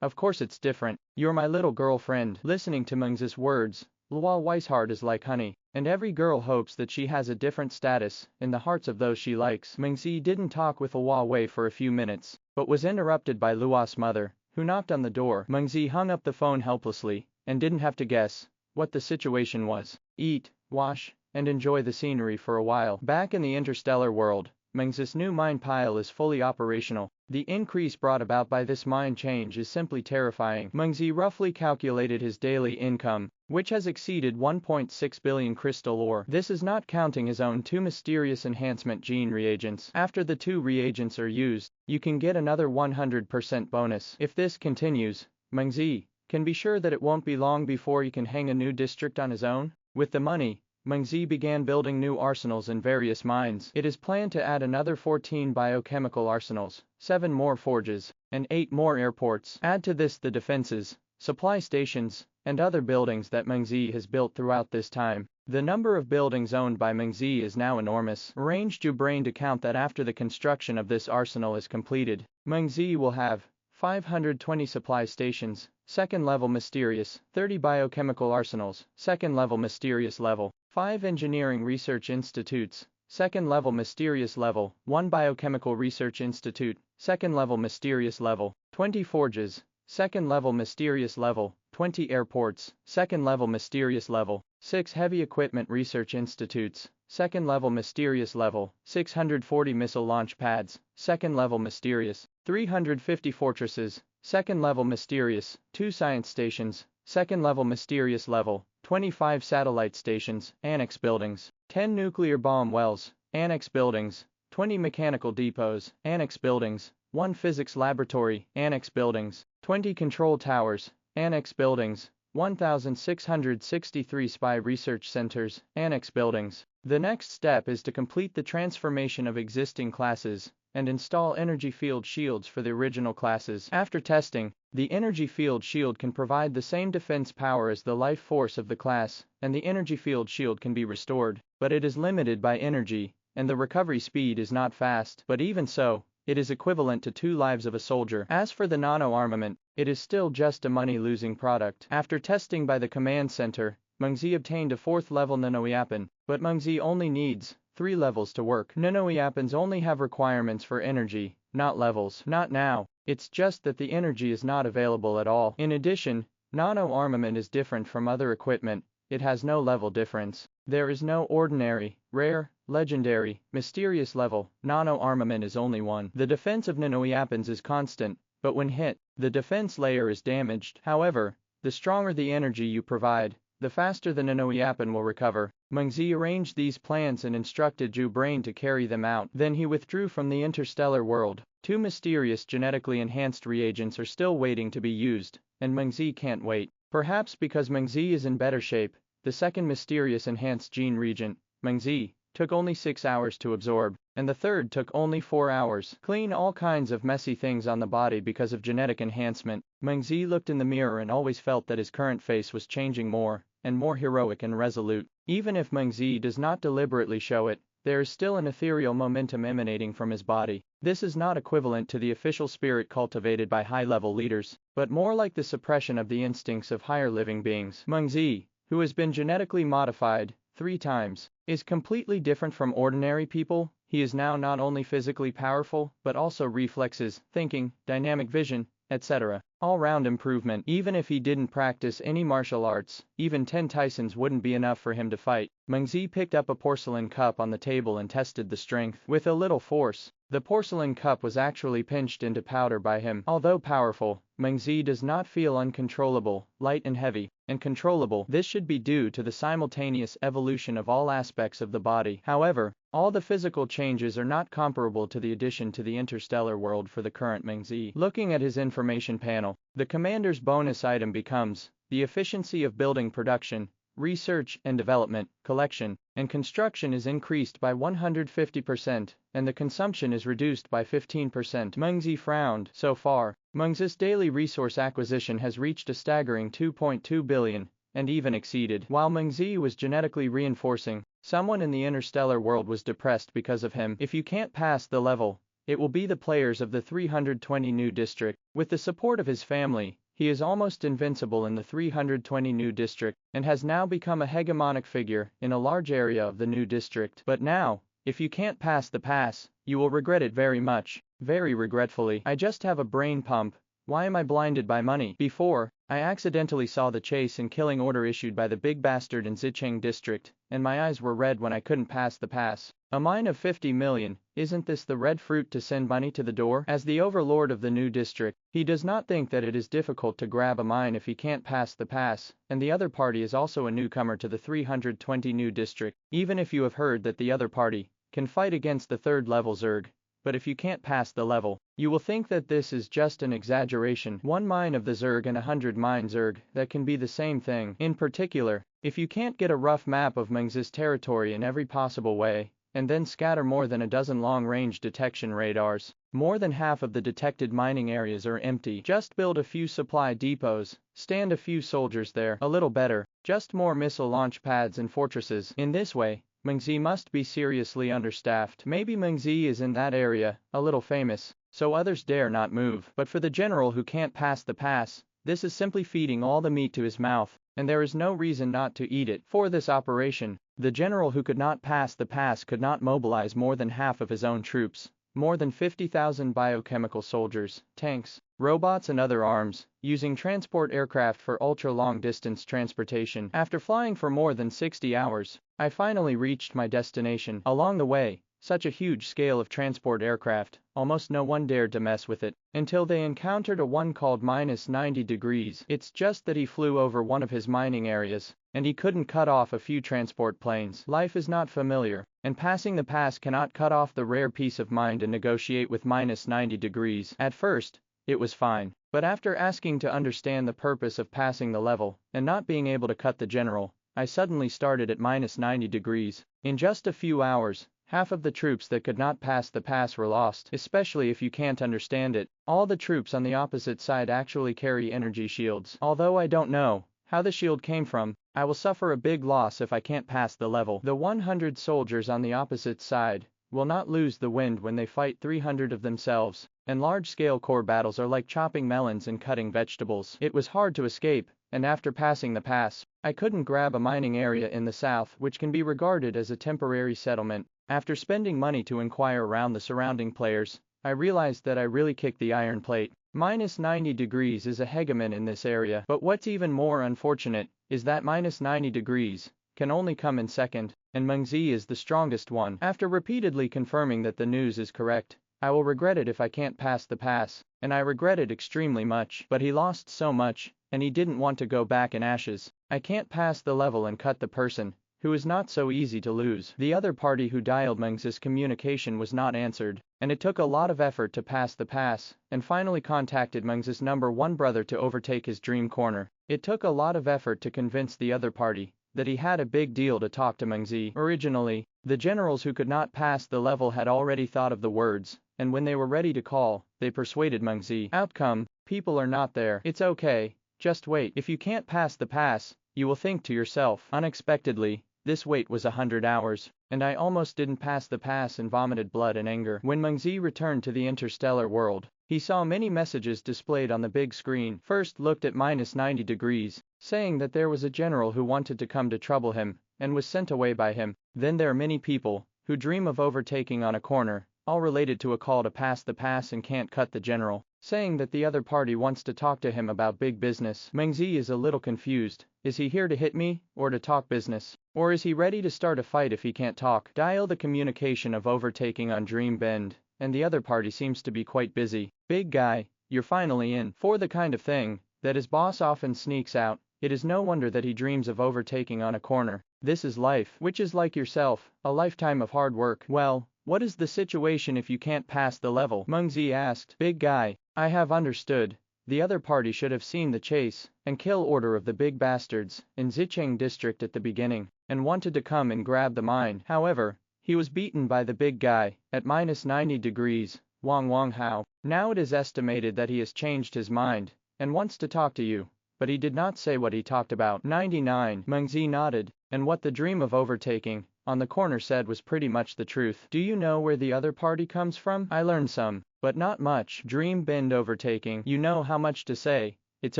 Of course it's different. You're my little girlfriend. Listening to Meng Ze's words, Luo Wei's heart is like honey, and every girl hopes that she has a different status in the hearts of those she likes. Meng Ze didn't talk with Luo Wei for a few minutes, but was interrupted by Luo's mother, who knocked on the door. Meng Ze hung up the phone helplessly, and didn't have to guess what the situation was. Eat, wash, and enjoy the scenery for a while. Back in the interstellar world, Meng Ze's new mine pile is fully operational. The increase brought about by this mine change is simply terrifying. Meng Ze roughly calculated his daily income, which has exceeded 1.6 billion crystal ore. This is not counting his own 2 mysterious enhancement gene reagents. After the 2 reagents are used, you can get another 100% bonus. If this continues, Meng Ze can be sure that it won't be long before he can hang a new district on his own. With the money, Meng Ze began building new arsenals in various mines. It is planned to add another 14 biochemical arsenals, 7 more forges, and 8 more airports. Add to this the defenses, supply stations, and other buildings that Meng Ze has built throughout this time. The number of buildings owned by Meng Ze is now enormous. Arranged your brain to count that after the construction of this arsenal is completed, Meng Ze will have 520 supply stations, second-level mysterious, 30 biochemical arsenals, second-level mysterious level, 5 engineering research institutes, second-level mysterious level, 1 biochemical research institute, second-level mysterious level, 20 forges, second-level mysterious level, 20 airports, second-level mysterious level, 6 heavy equipment research institutes, second-level mysterious level, 640 missile launch pads, second-level mysterious, 350 fortresses, second-level mysterious, 2 science stations, second-level mysterious level, 25 satellite stations, annex buildings, 10 nuclear bomb wells, annex buildings, 20 mechanical depots, annex buildings, 1 physics laboratory, annex buildings, 20 control towers, annex buildings, 1,663 spy research centers, annex buildings. The next step is to complete the transformation of existing classes and install energy field shields for the original classes. After testing, the energy field shield can provide the same defense power as the life force of the class, and the energy field shield can be restored, but it is limited by energy, and the recovery speed is not fast. But even so, it is equivalent to 2 lives of a soldier. As for the nano-armament, it is still just a money-losing product. After testing by the command center, Meng Ze obtained a 4th level nanoweapon, but Meng Ze only needs 3 levels to work. Nanoweapons only have requirements for energy, not levels. Not now, it's just that the energy is not available at all. In addition, nano-armament is different from other equipment, it has no level difference. There is no ordinary, rare, legendary, mysterious level. Nano-armament is only one. The defense of nanoweapons is constant, but when hit, the defense layer is damaged. However, the stronger the energy you provide, the faster the nanoweapon will recover. Meng Ze arranged these plans and instructed Zhu Brain to carry them out. Then he withdrew from the interstellar world. 2 mysterious genetically enhanced reagents are still waiting to be used, and Meng Ze can't wait. Perhaps because Meng Ze is in better shape, the second mysterious enhanced gene reagent, Meng Ze, took only 6 hours to absorb, and the third took only 4 hours. Clean all kinds of messy things on the body because of genetic enhancement. Meng Ze looked in the mirror and always felt that his current face was changing more and more heroic and resolute. Even if Meng Ze does not deliberately show it, there is still an ethereal momentum emanating from his body. This is not equivalent to the official spirit cultivated by high-level leaders, but more like the suppression of the instincts of higher living beings. Meng Ze, who has been genetically modified 3 times, is completely different from ordinary people. He is now not only physically powerful, but also reflexes, thinking, dynamic vision, etc. All-round improvement. Even if he didn't practice any martial arts, even 10 Tysons wouldn't be enough for him to fight. Meng Ze picked up a porcelain cup on the table and tested the strength. With a little force, the porcelain cup was actually pinched into powder by him. Although powerful, Meng Ze does not feel uncontrollable, light and heavy, and controllable. This should be due to the simultaneous evolution of all aspects of the body. However, all the physical changes are not comparable to the addition to the interstellar world for the current Meng Ze. Looking at his information panel, the commander's bonus item becomes the efficiency of building production, research and development, collection, and construction is increased by 150%, and the consumption is reduced by 15%. Meng Ze frowned. So far, Meng Ze's daily resource acquisition has reached a staggering 2.2 billion, and even exceeded. While Meng Ze was genetically reinforcing, someone in the interstellar world was depressed because of him. If you can't pass the level, it will be the players of the 320 new district. With the support of his family, he is almost invincible in the 320 new district, and has now become a hegemonic figure in a large area of the new district. But now, if you can't pass the pass, you will regret it very much. Very regretfully. I just have a brain pump. Why am I blinded by money? Before, I accidentally saw the chase and killing order issued by the big bastard in Zicheng district, and my eyes were red when I couldn't pass the pass. A mine of 50 million, isn't this the red fruit to send money to the door? As the overlord of the new district, he does not think that it is difficult to grab a mine if he can't pass the pass, and the other party is also a newcomer to the 320 new district. Even if you have heard that the other party can fight against the 3rd level Zerg, but if you can't pass the level, you will think that this is just an exaggeration. 1 mine of the Zerg and 100 mine Zerg, that can be the same thing. In particular, if you can't get a rough map of Meng Ze's territory in every possible way, and then scatter more than a dozen long-range detection radars, more than half of the detected mining areas are empty. Just build a few supply depots, stand a few soldiers there. A little better, just more missile launch pads and fortresses. In this way, Meng Ze must be seriously understaffed. Maybe Meng Ze is in that area, a little famous, so others dare not move. But for the general who can't pass the pass, this is simply feeding all the meat to his mouth, and there is no reason not to eat it. For this operation, the general who could not pass the pass could not mobilize more than half of his own troops, more than 50,000 biochemical soldiers, tanks, robots and other arms, using transport aircraft for ultra-long distance transportation. After flying for more than 60 hours, I finally reached my destination. Along the way, such a huge scale of transport aircraft, almost no one dared to mess with it, until they encountered a one called -90 degrees. It's just that he flew over one of his mining areas, and he couldn't cut off a few transport planes. Life is not familiar, and passing the pass cannot cut off the rare peace of mind and negotiate with -90 degrees. At first, it was fine, but after asking to understand the purpose of passing the level, and not being able to cut the general, I suddenly started at -90 degrees. In just a few hours, half of the troops that could not pass the pass were lost, especially if you can't understand it. All the troops on the opposite side actually carry energy shields. Although I don't know how the shield came from, I will suffer a big loss if I can't pass the level. The 100 soldiers on the opposite side will not lose the wind when they fight 300 of themselves, and large-scale core battles are like chopping melons and cutting vegetables. It was hard to escape, and after passing the pass, I couldn't grab a mining area in the south which can be regarded as a temporary settlement. After spending money to inquire around the surrounding players, I realized that I really kicked the iron plate. Minus 90 degrees is a hegemon in this area, but what's even more unfortunate is that minus 90 degrees can only come in second, and Meng Ze is the strongest one. After repeatedly confirming that the news is correct, I will regret it if I can't pass the pass, and I regret it extremely much. But he lost so much, and he didn't want to go back in ashes. I can't pass the level and cut the person who is not so easy to lose. The other party who dialed Meng Ze's communication was not answered, and it took a lot of effort to pass the pass, and finally contacted Meng Ze's #1 brother to overtake his dream corner. It took a lot of effort to convince the other party that he had a big deal to talk to Meng Ze. Originally, the generals who could not pass the level had already thought of the words, and when they were ready to call, they persuaded Meng Ze. Outcome: people are not there. It's okay, just wait. If you can't pass the pass, you will think to yourself. Unexpectedly, this wait was 100 hours, and I almost didn't pass the pass and vomited blood and anger. When Meng Ze returned to the interstellar world, he saw many messages displayed on the big screen. First looked at minus 90 degrees, saying that there was a general who wanted to come to trouble him, and was sent away by him. Then there are many people who dream of overtaking on a corner, all related to a call to pass the pass and can't cut the general, saying that the other party wants to talk to him about big business. Meng Ze is a little confused. Is he here to hit me, or to talk business? Or is he ready to start a fight if he can't talk? Dial the communication of overtaking on Dream Bend, and the other party seems to be quite busy. Big guy, you're finally in. For the kind of thing that his boss often sneaks out, it is no wonder that he dreams of overtaking on a corner. This is life, which is like yourself, a lifetime of hard work. Well, what is the situation if you can't pass the level? Meng Ze asked. Big guy, I have understood. The other party should have seen the chase and kill order of the big bastards in Zicheng district at the beginning, and wanted to come and grab the mine. However, he was beaten by the big guy at minus 90 degrees, Wang Hao. Now it is estimated that he has changed his mind and wants to talk to you, but he did not say what he talked about. 99. Meng Ze nodded, and what the dream of overtaking on the corner said was pretty much the truth. Do you know where the other party comes from? I learned some, but not much. Dream Bend overtaking. You know how much to say. It's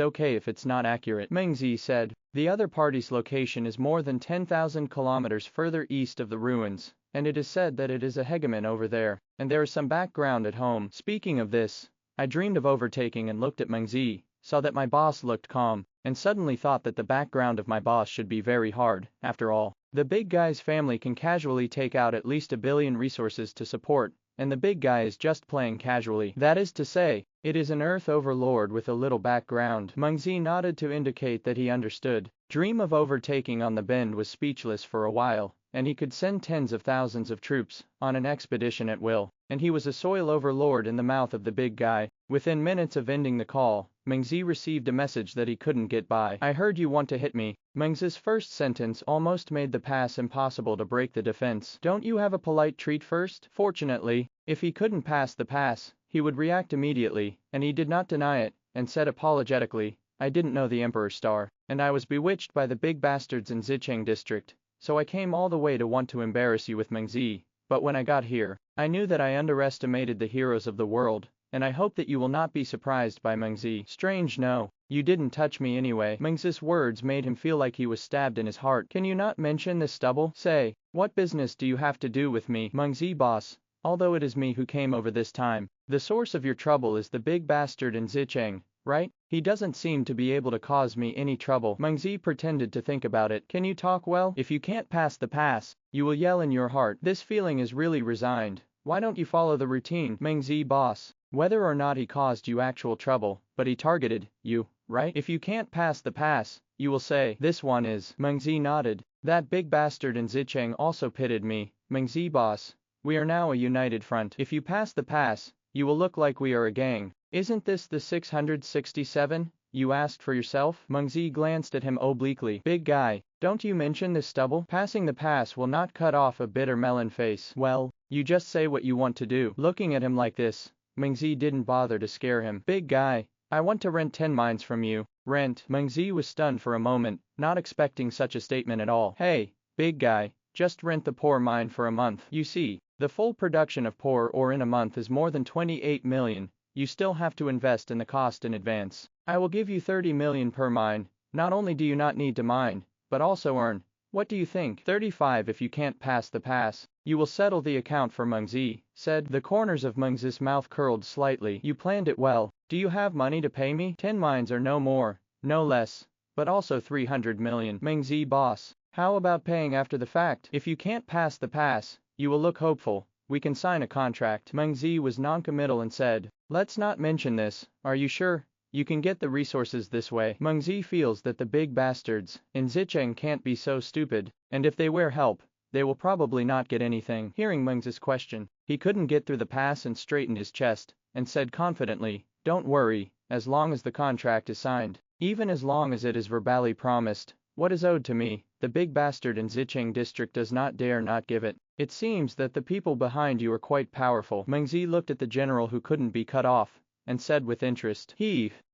okay if it's not accurate. Meng Ze said. The other party's location is more than 10,000 kilometers further east of the ruins, and it is said that it is a hegemon over there, and there is some background at home. Speaking of this, I dreamed of overtaking and looked at Meng Ze, saw that my boss looked calm, and suddenly thought that the background of my boss should be very hard. After all, the big guy's family can casually take out at least 1 billion resources to support, and the big guy is just playing casually. That is to say, it is an Earth overlord with a little background. Meng Ze nodded to indicate that he understood. Dream of overtaking on the Bend was speechless for a while, and he could send tens of thousands of troops on an expedition at will, and he was a soil overlord in the mouth of the big guy. Within minutes of ending the call, Meng Ze received a message that he couldn't get by. I heard you want to hit me. Meng Ze's first sentence almost made the pass impossible to break the defense. Don't you have a polite treat first? Fortunately, if he couldn't pass the pass, he would react immediately, and he did not deny it, and said apologetically, I didn't know the Emperor's star, and I was bewitched by the big bastards in Zicheng district, so I came all the way to want to embarrass you with Meng Ze, but when I got here, I knew that I underestimated the heroes of the world, and I hope that you will not be surprised by Meng Ze. Strange, no. You didn't touch me anyway. Meng Ze's words made him feel like he was stabbed in his heart. Can you not mention this stubble? Say, what business do you have to do with me? Meng Ze boss, although it is me who came over this time, the source of your trouble is the big bastard in Zicheng, right? He doesn't seem to be able to cause me any trouble. Meng Ze pretended to think about it. Can you talk well? If you can't pass the pass, you will yell in your heart. This feeling is really resigned. Why don't you follow the routine? Meng Ze boss, whether or not he caused you actual trouble, but he targeted you, right? If you can't pass the pass, you will say, this one is. Meng Ze nodded. That big bastard in Zicheng also pitted me. Meng Ze boss, we are now a united front. If you pass the pass, you will look like we are a gang. Isn't this the 667 you asked for yourself? Meng Ze glanced at him obliquely. Big guy, don't you mention this stubble? Passing the pass will not cut off a bitter melon face. Well, you just say what you want to do. Looking at him like this, Meng Ze didn't bother to scare him. Big guy, I want to rent 10 mines from you. Rent? Meng Ze was stunned for a moment, not expecting such a statement at all. Hey, big guy, just rent the poor mine for a month. You see, The full production of pour ore in a month is more than 28 million. You still have to invest in the cost in advance. I will give you 30 million per mine. Not only do you not need to mine, but also earn. What do you think? 35 if you can't pass the pass. You will settle the account for Meng Ze, said. The corners of Meng Ze's mouth curled slightly. You planned it well. Do you have money to pay me? 10 mines or no more, no less, but also 300 million. Meng Ze boss. How about paying after the fact? If you can't pass the pass, you will look hopeful. We can sign a contract. Meng Ze was non-committal and said, let's not mention this. Are you sure? You can get the resources this way. Meng Ze feels that the big bastards in Zicheng can't be so stupid, and if they wear help, they will probably not get anything. Hearing Meng Ze's question, he couldn't get through the pass and straightened his chest, and said confidently, don't worry, as long as the contract is signed, even as long as it is verbally promised. What is owed to me, the big bastard in Zicheng district does not dare not give it. It seems that the people behind you are quite powerful. Meng Ze looked at the general who couldn't be cut off, and said with interest,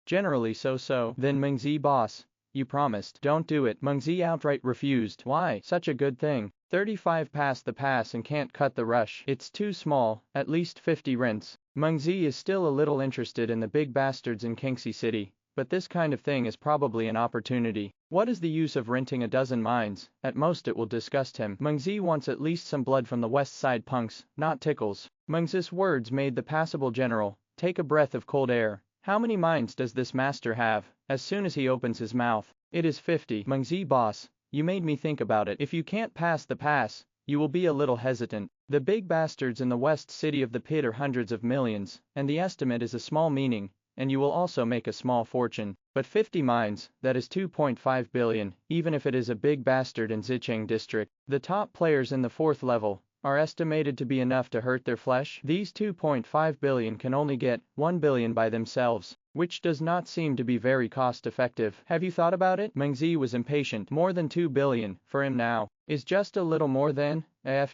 generally so. Then Meng Ze boss, you promised. Don't do it. Meng Ze outright refused. Why? Such a good thing. 35 passed the pass and can't cut the rush. It's too small, at least 50 rents. Meng Ze is still a little interested in the big bastards in Kingxi City, but this kind of thing is probably an opportunity. What is the use of renting a dozen mines? At most it will disgust him. Meng Ze wants at least some blood from the west side punks, not tickles. Meng Ze's words made the passable general take a breath of cold air. How many mines does this master have? As soon as he opens his mouth, it is 50. Meng Ze boss, you made me think about it. If you can't pass the pass, you will be a little hesitant. The big bastards in the west city of the pit are hundreds of millions, and the estimate is a small meaning, and you will also make a small fortune. But 50 mines, that is 2.5 billion, even if it is a big bastard in Zicheng district. The top players in the 4th level are estimated to be enough to hurt their flesh. These 2.5 billion can only get 1 billion by themselves, which does not seem to be very cost effective. Have you thought about it? Meng Ze was impatient. More than 2 billion, for him now, is just a little more than, a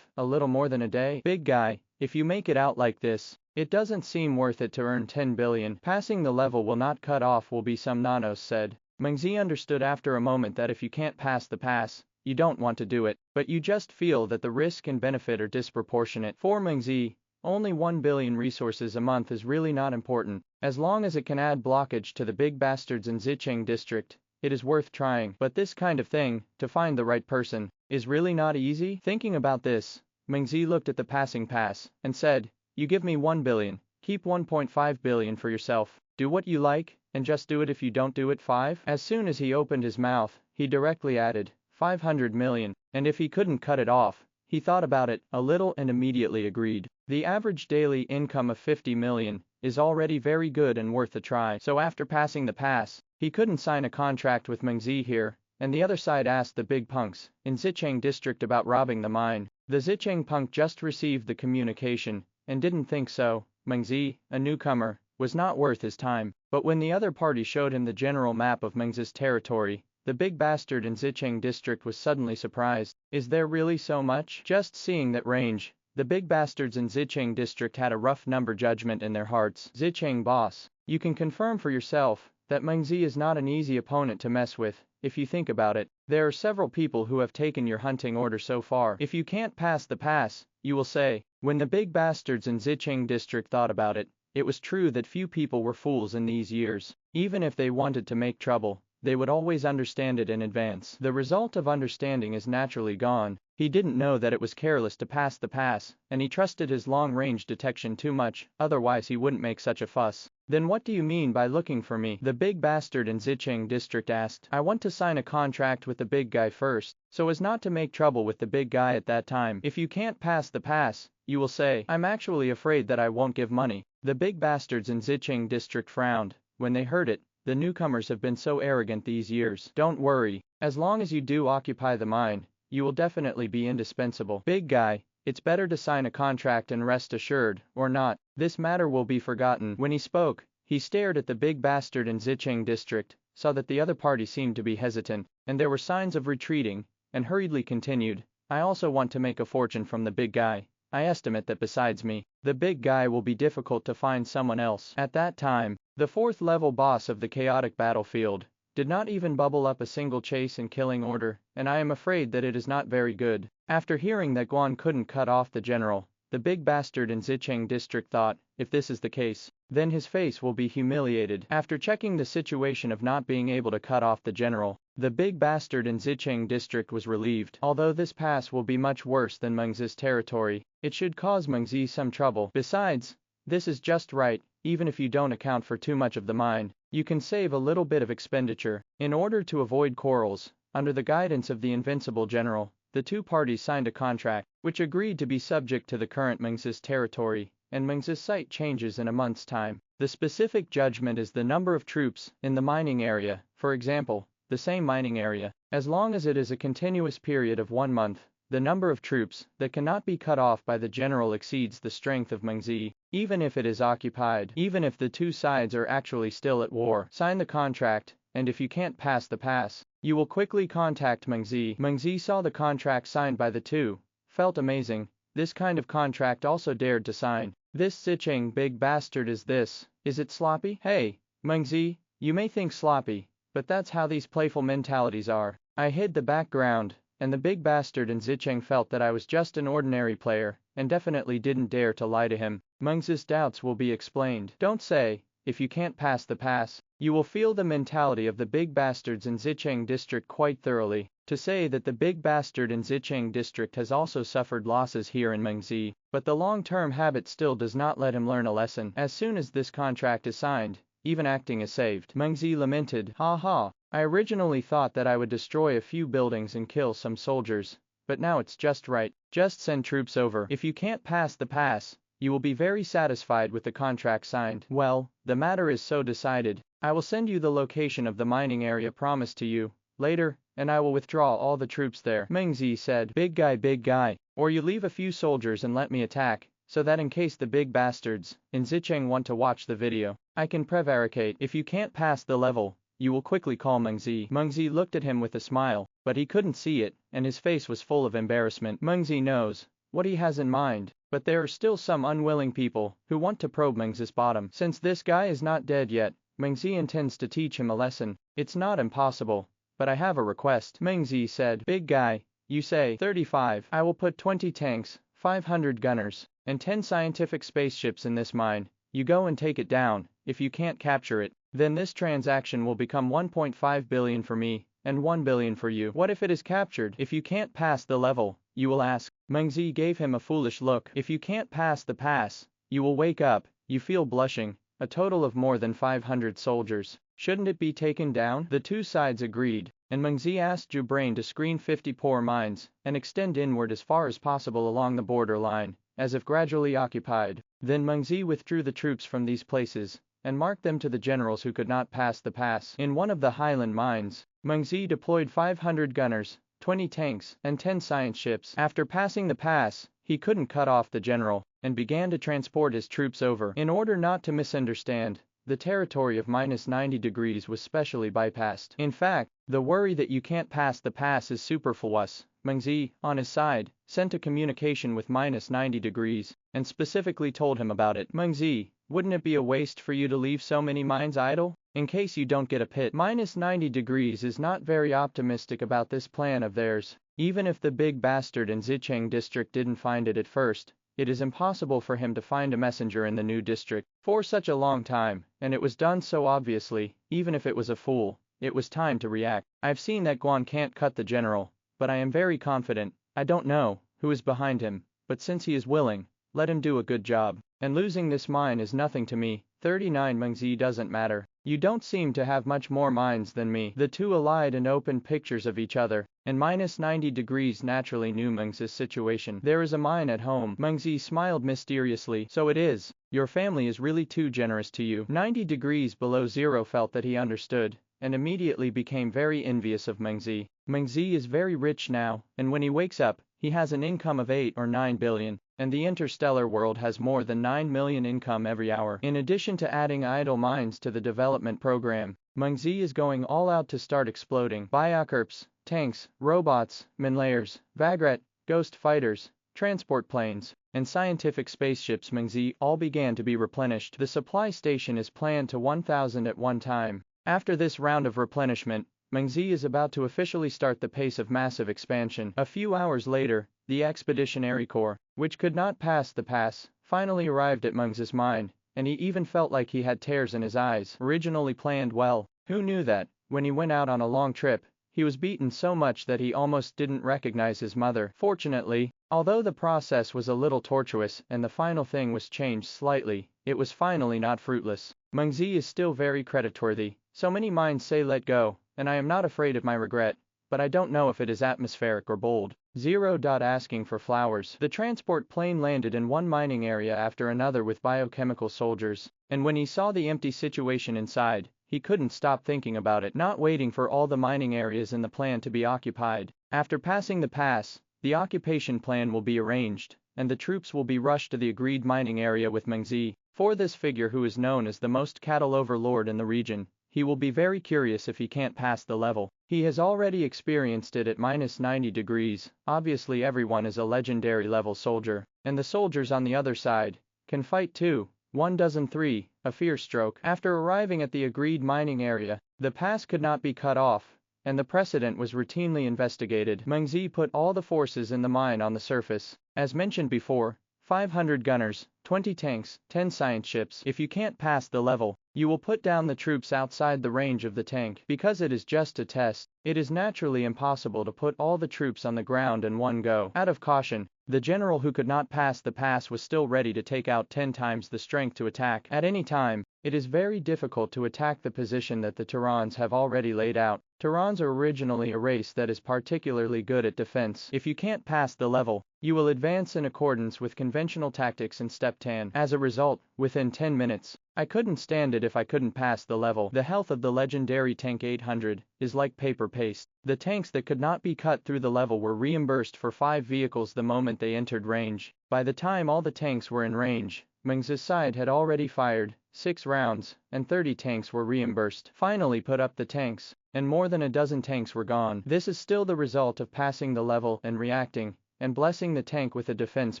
little more than a day. Big guy, if you make it out like this, it doesn't seem worth it to earn 10 billion. Passing the level will not cut off will be some nanos, said. Meng Ze understood after a moment that if you can't pass the pass, you don't want to do it, but you just feel that the risk and benefit are disproportionate. For Meng Ze, only 1 billion resources a month is really not important. As long as it can add blockage to the big bastards in Zicheng district, it is worth trying. But this kind of thing, to find the right person, is really not easy. Thinking about this, Meng Ze looked at the passing pass, and said, you give me 1 billion, keep 1.5 billion for yourself. Do what you like, and just do it if you don't do it 5. As soon as he opened his mouth, he directly added, 500 million, and if he couldn't cut it off, he thought about it a little and immediately agreed. The average daily income of 50 million is already very good and worth a try. So after passing the pass, he couldn't sign a contract with Meng Ze here, and the other side asked the big punks in Zicheng district about robbing the mine. The Zicheng punk just received the communication, and didn't think so. Meng Ze, a newcomer, was not worth his time, but when the other party showed him the general map of Meng Ze's territory, the big bastard in Zicheng district was suddenly surprised. Is there really so much? Just seeing that range, the big bastards in Zicheng district had a rough number judgment in their hearts. Zicheng boss, you can confirm for yourself that Meng Ze is not an easy opponent to mess with. If you think about it, there are several people who have taken your hunting order so far. If you can't pass the pass, you will say. When the big bastards in Zicheng district thought about it, it was true that few people were fools in these years. Even if they wanted to make trouble, they would always understand it in advance. The result of understanding is naturally gone. He didn't know that it was careless to pass the pass, and he trusted his long-range detection too much, otherwise he wouldn't make such a fuss. Then what do you mean by looking for me? The big bastard in Zicheng district asked. I want to sign a contract with the big guy first, so as not to make trouble with the big guy at that time. If you can't pass the pass, you will say, I'm actually afraid that I won't give money. The big bastards in Zicheng district frowned when they heard it. The newcomers have been so arrogant these years. Don't worry, as long as you do occupy the mine, you will definitely be indispensable. Big guy, it's better to sign a contract and rest assured, or not, this matter will be forgotten. When he spoke, he stared at the big bastard in Zicheng district, saw that the other party seemed to be hesitant, and there were signs of retreating, and hurriedly continued, I also want to make a fortune from the big guy. I estimate that besides me, the big guy will be difficult to find someone else. At that time, the 4th level boss of the chaotic battlefield did not even bubble up a single chase and killing order, and I am afraid that it is not very good. After hearing that Guan couldn't cut off the general, the big bastard in Zicheng district thought, if this is the case, then his face will be humiliated. After checking the situation of not being able to cut off the general, the big bastard in Zicheng district was relieved. Although this pass will be much worse than Meng Ze's territory, it should cause Meng Ze some trouble. Besides, this is just right, even if you don't account for too much of the mine, you can save a little bit of expenditure. In order to avoid quarrels, under the guidance of the invincible general, the two parties signed a contract, which agreed to be subject to the current Meng Ze's territory, and Meng Ze's site changes in a month's time. The specific judgment is the number of troops in the mining area, for example, the same mining area. As long as it is a continuous period of 1 month, the number of troops that cannot be cut off by the general exceeds the strength of Meng Ze, even if it is occupied, even if the two sides are actually still at war. Sign the contract, and if you can't pass the pass, you will quickly contact Meng Ze. Meng Ze saw the contract signed by the two, felt amazing. This kind of contract also dared to sign. This Zicheng big bastard is it sloppy? Hey, Meng Ze, you may think sloppy, but that's how these playful mentalities are. I hid the background, and the big bastard in Zicheng felt that I was just an ordinary player, and definitely didn't dare to lie to him. Meng Ze's doubts will be explained. Don't say, if you can't pass the pass. You will feel the mentality of the big bastards in Zicheng district quite thoroughly. To say that the big bastard in Zicheng district has also suffered losses here in Meng Ze, but the long-term habit still does not let him learn a lesson. As soon as this contract is signed, even acting is saved. Meng Ze lamented, ha ha, I originally thought that I would destroy a few buildings and kill some soldiers, but now it's just right. Just send troops over. If you can't pass the pass, you will be very satisfied with the contract signed. Well, the matter is so decided. I will send you the location of the mining area promised to you later, and I will withdraw all the troops there. Meng Ze said, big guy, or you leave a few soldiers and let me attack, so that in case the big bastards in Zicheng want to watch the video, I can prevaricate. If you can't pass the level, you will quickly call Meng Ze. Meng Ze looked at him with a smile, but he couldn't see it, and his face was full of embarrassment. Meng Ze knows what he has in mind, but there are still some unwilling people who want to probe Meng Ze's bottom. Since this guy is not dead yet, Meng Ze intends to teach him a lesson. It's not impossible, but I have a request. Meng Ze said, big guy, you say 35. I will put 20 tanks, 500 gunners, and 10 scientific spaceships in this mine. You go and take it down. If you can't capture it, then this transaction will become 1.5 billion for me, and 1 billion for you. What if it is captured? If you can't pass the level, you will ask. Meng Ze gave him a foolish look. If you can't pass the pass, you will wake up, you feel blushing. A total of more than 500 soldiers. Shouldn't it be taken down? The two sides agreed, and Meng Ze asked Jubrain to screen 50 poor mines, and extend inward as far as possible along the border line, as if gradually occupied. Then Meng Ze withdrew the troops from these places, and marked them to the generals who could not pass the pass. In one of the highland mines, Meng Ze deployed 500 gunners, 20 tanks, and 10 science ships. After passing the pass, he couldn't cut off the general, and began to transport his troops over. In order not to misunderstand, the territory of -90 degrees was specially bypassed. In fact, the worry that you can't pass the pass is superfluous. Meng Ze, on his side, sent a communication with -90 degrees, and specifically told him about it. Meng Ze, wouldn't it be a waste for you to leave so many mines idle, in case you don't get a pit? -90 degrees is not very optimistic about this plan of theirs. Even if the big bastard in Zicheng district didn't find it at first, it is impossible for him to find a messenger in the new district for such a long time, and it was done so obviously. Even if it was a fool, it was time to react. I've seen that Guan can't cut the general, but I am very confident. I don't know who is behind him, but since he is willing, let him do a good job. And losing this mine is nothing to me. 39 Meng Ze doesn't matter. You don't seem to have much more mines than me. The two allied and opened pictures of each other, and -90 degrees naturally knew Meng Ze's situation. There is a mine at home. Meng Ze smiled mysteriously. So it is. Your family is really too generous to you. 90 degrees below zero felt that he understood, and immediately became very envious of Meng Ze. Meng Ze is very rich now, and when he wakes up, he has an income of 8 or 9 billion, and the interstellar world has more than 9 million income every hour. In addition to adding idle mines to the development program, Meng Ze is going all out to start exploding. Biocorps, tanks, robots, minlayers, Vagret, ghost fighters, transport planes, and scientific spaceships. Meng Ze all began to be replenished. The supply station is planned to 1,000 at one time. After this round of replenishment, Meng Ze is about to officially start the pace of massive expansion. A few hours later, the Expeditionary Corps, which could not pass the pass, finally arrived at Meng Ze's mine, and he even felt like he had tears in his eyes. Originally planned well, who knew that, when he went out on a long trip, he was beaten so much that he almost didn't recognize his mother. Fortunately, although the process was a little tortuous and the final thing was changed slightly, it was finally not fruitless. Meng Ze is still very creditworthy. So many minds say let go, and I am not afraid of my regret, but I don't know if it is atmospheric or bold. 0. Asking for flowers. The transport plane landed in one mining area after another with biochemical soldiers, and when he saw the empty situation inside, he couldn't stop thinking about it, not waiting for all the mining areas in the plan to be occupied. After passing the pass, the occupation plan will be arranged, and the troops will be rushed to the agreed mining area with Meng Ze. For this figure, who is known as the most cattle overlord in the region, he will be very curious if he can't pass the level. He has already experienced it at -90 degrees. Obviously everyone is a legendary level soldier, and the soldiers on the other side can fight too. 103, a fear stroke. After arriving at the agreed mining area, the pass could not be cut off, and the precedent was routinely investigated. Meng Ze put all the forces in the mine on the surface. As mentioned before, 500 gunners, 20 tanks, 10 science ships. If you can't pass the level, you will put down the troops outside the range of the tank. Because it is just a test, it is naturally impossible to put all the troops on the ground in one go. Out of caution, the general who could not pass the pass was still ready to take out 10 times the strength to attack. At any time, it is very difficult to attack the position that the Terrans have already laid out. Terrans are originally a race that is particularly good at defense. If you can't pass the level, you will advance in accordance with conventional tactics in Step 10. As a result, within 10 minutes, I couldn't stand it if I couldn't pass the level. The health of the legendary tank 800 is like paper paste. The tanks that could not be cut through the level were reimbursed for 5 vehicles the moment they entered range. By the time all the tanks were in range, Meng Ze's side had already fired 6 rounds, and 30 tanks were reimbursed. Finally put up the tanks, and more than a dozen tanks were gone. This is still the result of passing the level and reacting, and blessing the tank with a defense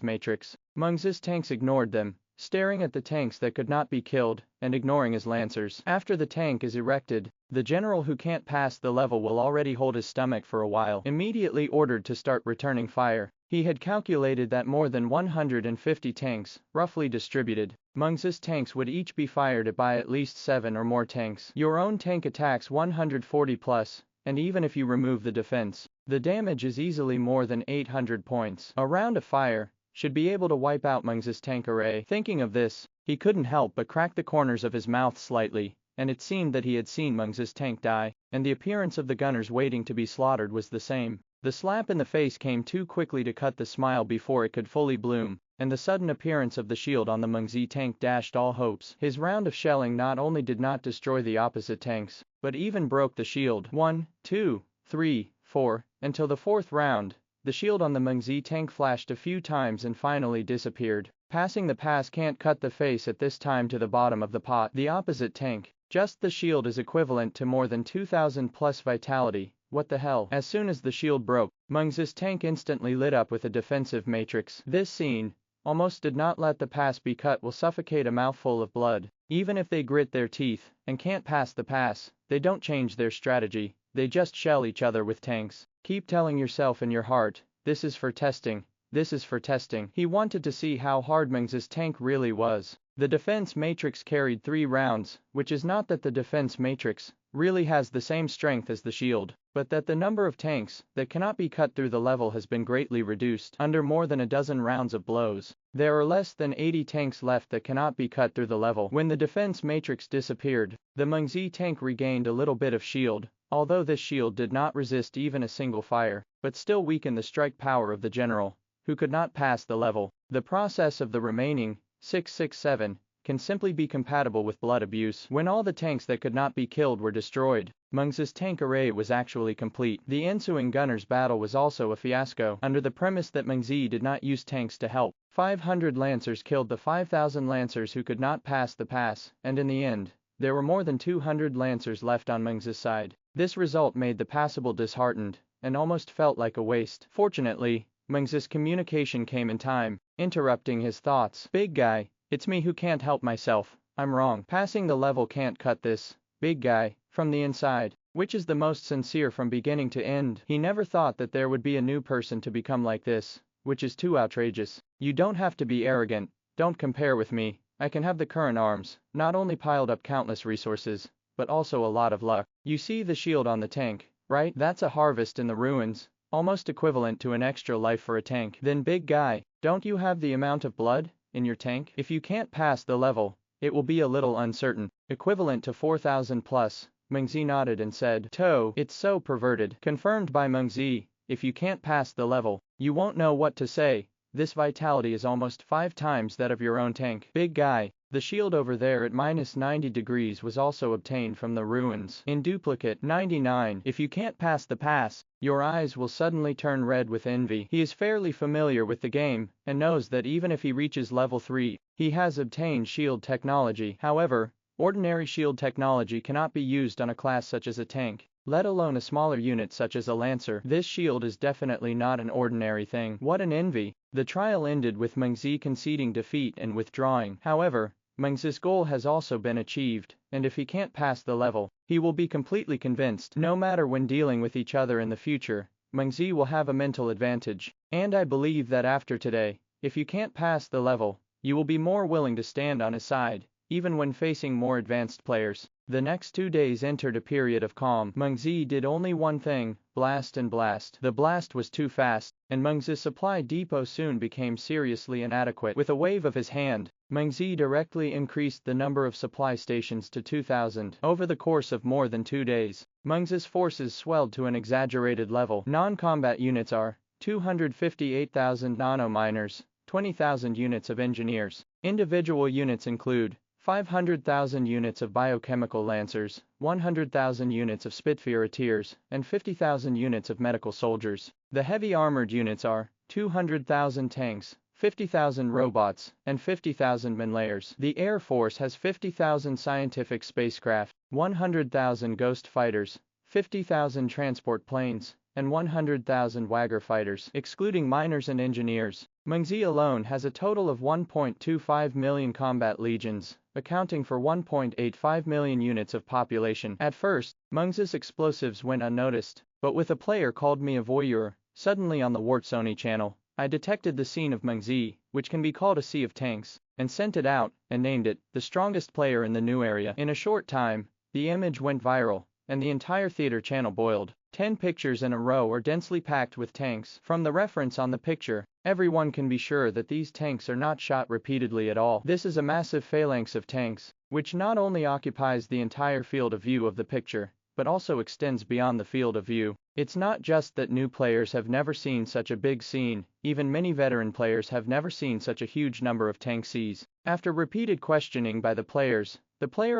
matrix. Meng Ze's tanks ignored them, staring at the tanks that could not be killed, and ignoring his lancers. After the tank is erected, the general who can't pass the level will already hold his stomach for a while. Immediately ordered to start returning fire. He had calculated that more than 150 tanks, roughly distributed, Meng Ze's tanks would each be fired by at least 7 or more tanks. Your own tank attacks 140 plus, and even if you remove the defense, the damage is easily more than 800 points. A round of fire should be able to wipe out Meng Ze's tank array. Thinking of this, he couldn't help but crack the corners of his mouth slightly, and it seemed that he had seen Meng Ze's tank die, and the appearance of the gunners waiting to be slaughtered was the same. The slap in the face came too quickly to cut the smile before it could fully bloom, and the sudden appearance of the shield on the Meng Ze tank dashed all hopes. His round of shelling not only did not destroy the opposite tanks, but even broke the shield. 1, 2, 3, 4, until the 4th round. The shield on the Meng Ze tank flashed a few times and finally disappeared. Passing the pass can't cut the face at this time to the bottom of the pot. The opposite tank, just the shield is equivalent to more than 2000 plus vitality. What the hell? As soon as the shield broke, Meng Ze's tank instantly lit up with a defensive matrix. This scene almost did not let the pass be cut will suffocate a mouthful of blood. Even if they grit their teeth and can't pass the pass, they don't change their strategy. They just shell each other with tanks. Keep telling yourself in your heart, this is for testing, this is for testing. He wanted to see how hard Meng Ze's tank really was. The defense matrix carried 3 rounds, which is not that the defense matrix really has the same strength as the shield, but that the number of tanks that cannot be cut through the level has been greatly reduced. Under more than a dozen rounds of blows, there are less than 80 tanks left that cannot be cut through the level. When the defense matrix disappeared, the Meng Ze tank regained a little bit of shield, although this shield did not resist even a single fire, but still weakened the strike power of the general, who could not pass the level. The process of the remaining 667 can simply be compatible with blood abuse. When all the tanks that could not be killed were destroyed, Meng Ze's tank array was actually complete. The ensuing gunners' battle was also a fiasco. Under the premise that Meng Ze did not use tanks to help, 500 lancers killed the 5,000 lancers who could not pass the pass, and in the end, there were more than 200 lancers left on Meng Ze's side. This result made the passable disheartened, and almost felt like a waste. Fortunately, Meng Ze's communication came in time, interrupting his thoughts. Big guy, it's me who can't help myself, I'm wrong. Passing the level can't cut this. Big guy, from the inside, which is the most sincere from beginning to end. He never thought that there would be a new person to become like this, which is too outrageous. You don't have to be arrogant, don't compare with me. I can have the current arms, not only piled up countless resources, but also a lot of luck. You see the shield on the tank, right? That's a harvest in the ruins, almost equivalent to an extra life for a tank. Then big guy, don't you have the amount of blood in your tank? If you can't pass the level, it will be a little uncertain, equivalent to 4,000 plus. Meng Ze nodded and said, "Toe, it's so perverted." Confirmed by Meng Ze, if you can't pass the level, you won't know what to say. This vitality is almost 5 times that of your own tank. Big guy, the shield over there at minus 90 degrees was also obtained from the ruins. In duplicate 99, if you can't pass the pass, your eyes will suddenly turn red with envy. He is fairly familiar with the game, and knows that even if he reaches level 3, he has obtained shield technology. However, ordinary shield technology cannot be used on a class such as a tank, let alone a smaller unit such as a lancer. This shield is definitely not an ordinary thing. What an envy! The trial ended with Meng Ze conceding defeat and withdrawing. However, Meng Ze's goal has also been achieved, and if he can't pass the level, he will be completely convinced. No matter when dealing with each other in the future, Meng Ze will have a mental advantage. And I believe that after today, if you can't pass the level, you will be more willing to stand on his side, even when facing more advanced players. The next 2 days entered a period of calm. Meng Ze did only one thing, blast and blast. The blast was too fast, and Meng Ze's supply depot soon became seriously inadequate. With a wave of his hand, Meng Ze directly increased the number of supply stations to 2,000. Over the course of more than 2 days, Meng Ze's forces swelled to an exaggerated level. Non-combat units are 258,000 nano-miners, 20,000 units of engineers. Individual units include 500,000 units of biochemical lancers, 100,000 units of Spitfire-tiers, and 50,000 units of medical soldiers. The heavy armored units are 200,000 tanks, 50,000 robots, and 50,000 manlayers. The Air Force has 50,000 scientific spacecraft, 100,000 ghost fighters, 50,000 transport planes, and 100,000 Wagger fighters. Excluding miners and engineers, Meng Ze alone has a total of 1.25 million combat legions, accounting for 1.85 million units of population. At first, Meng Ze's explosives went unnoticed, but with a player called me a voyeur, suddenly on the Wartsony channel, I detected the scene of Meng Ze, which can be called a sea of tanks, and sent it out, and named it, the strongest player in the new area. In a short time, the image went viral, and the entire theater channel boiled. 10 pictures in a row are densely packed with tanks. From the reference on the picture, everyone can be sure that these tanks are not shot repeatedly at all. This is a massive phalanx of tanks, which not only occupies the entire field of view of the picture, but also extends beyond the field of view. It's not just that new players have never seen such a big scene, even many veteran players have never seen such a huge number of tank seas. After repeated questioning by the player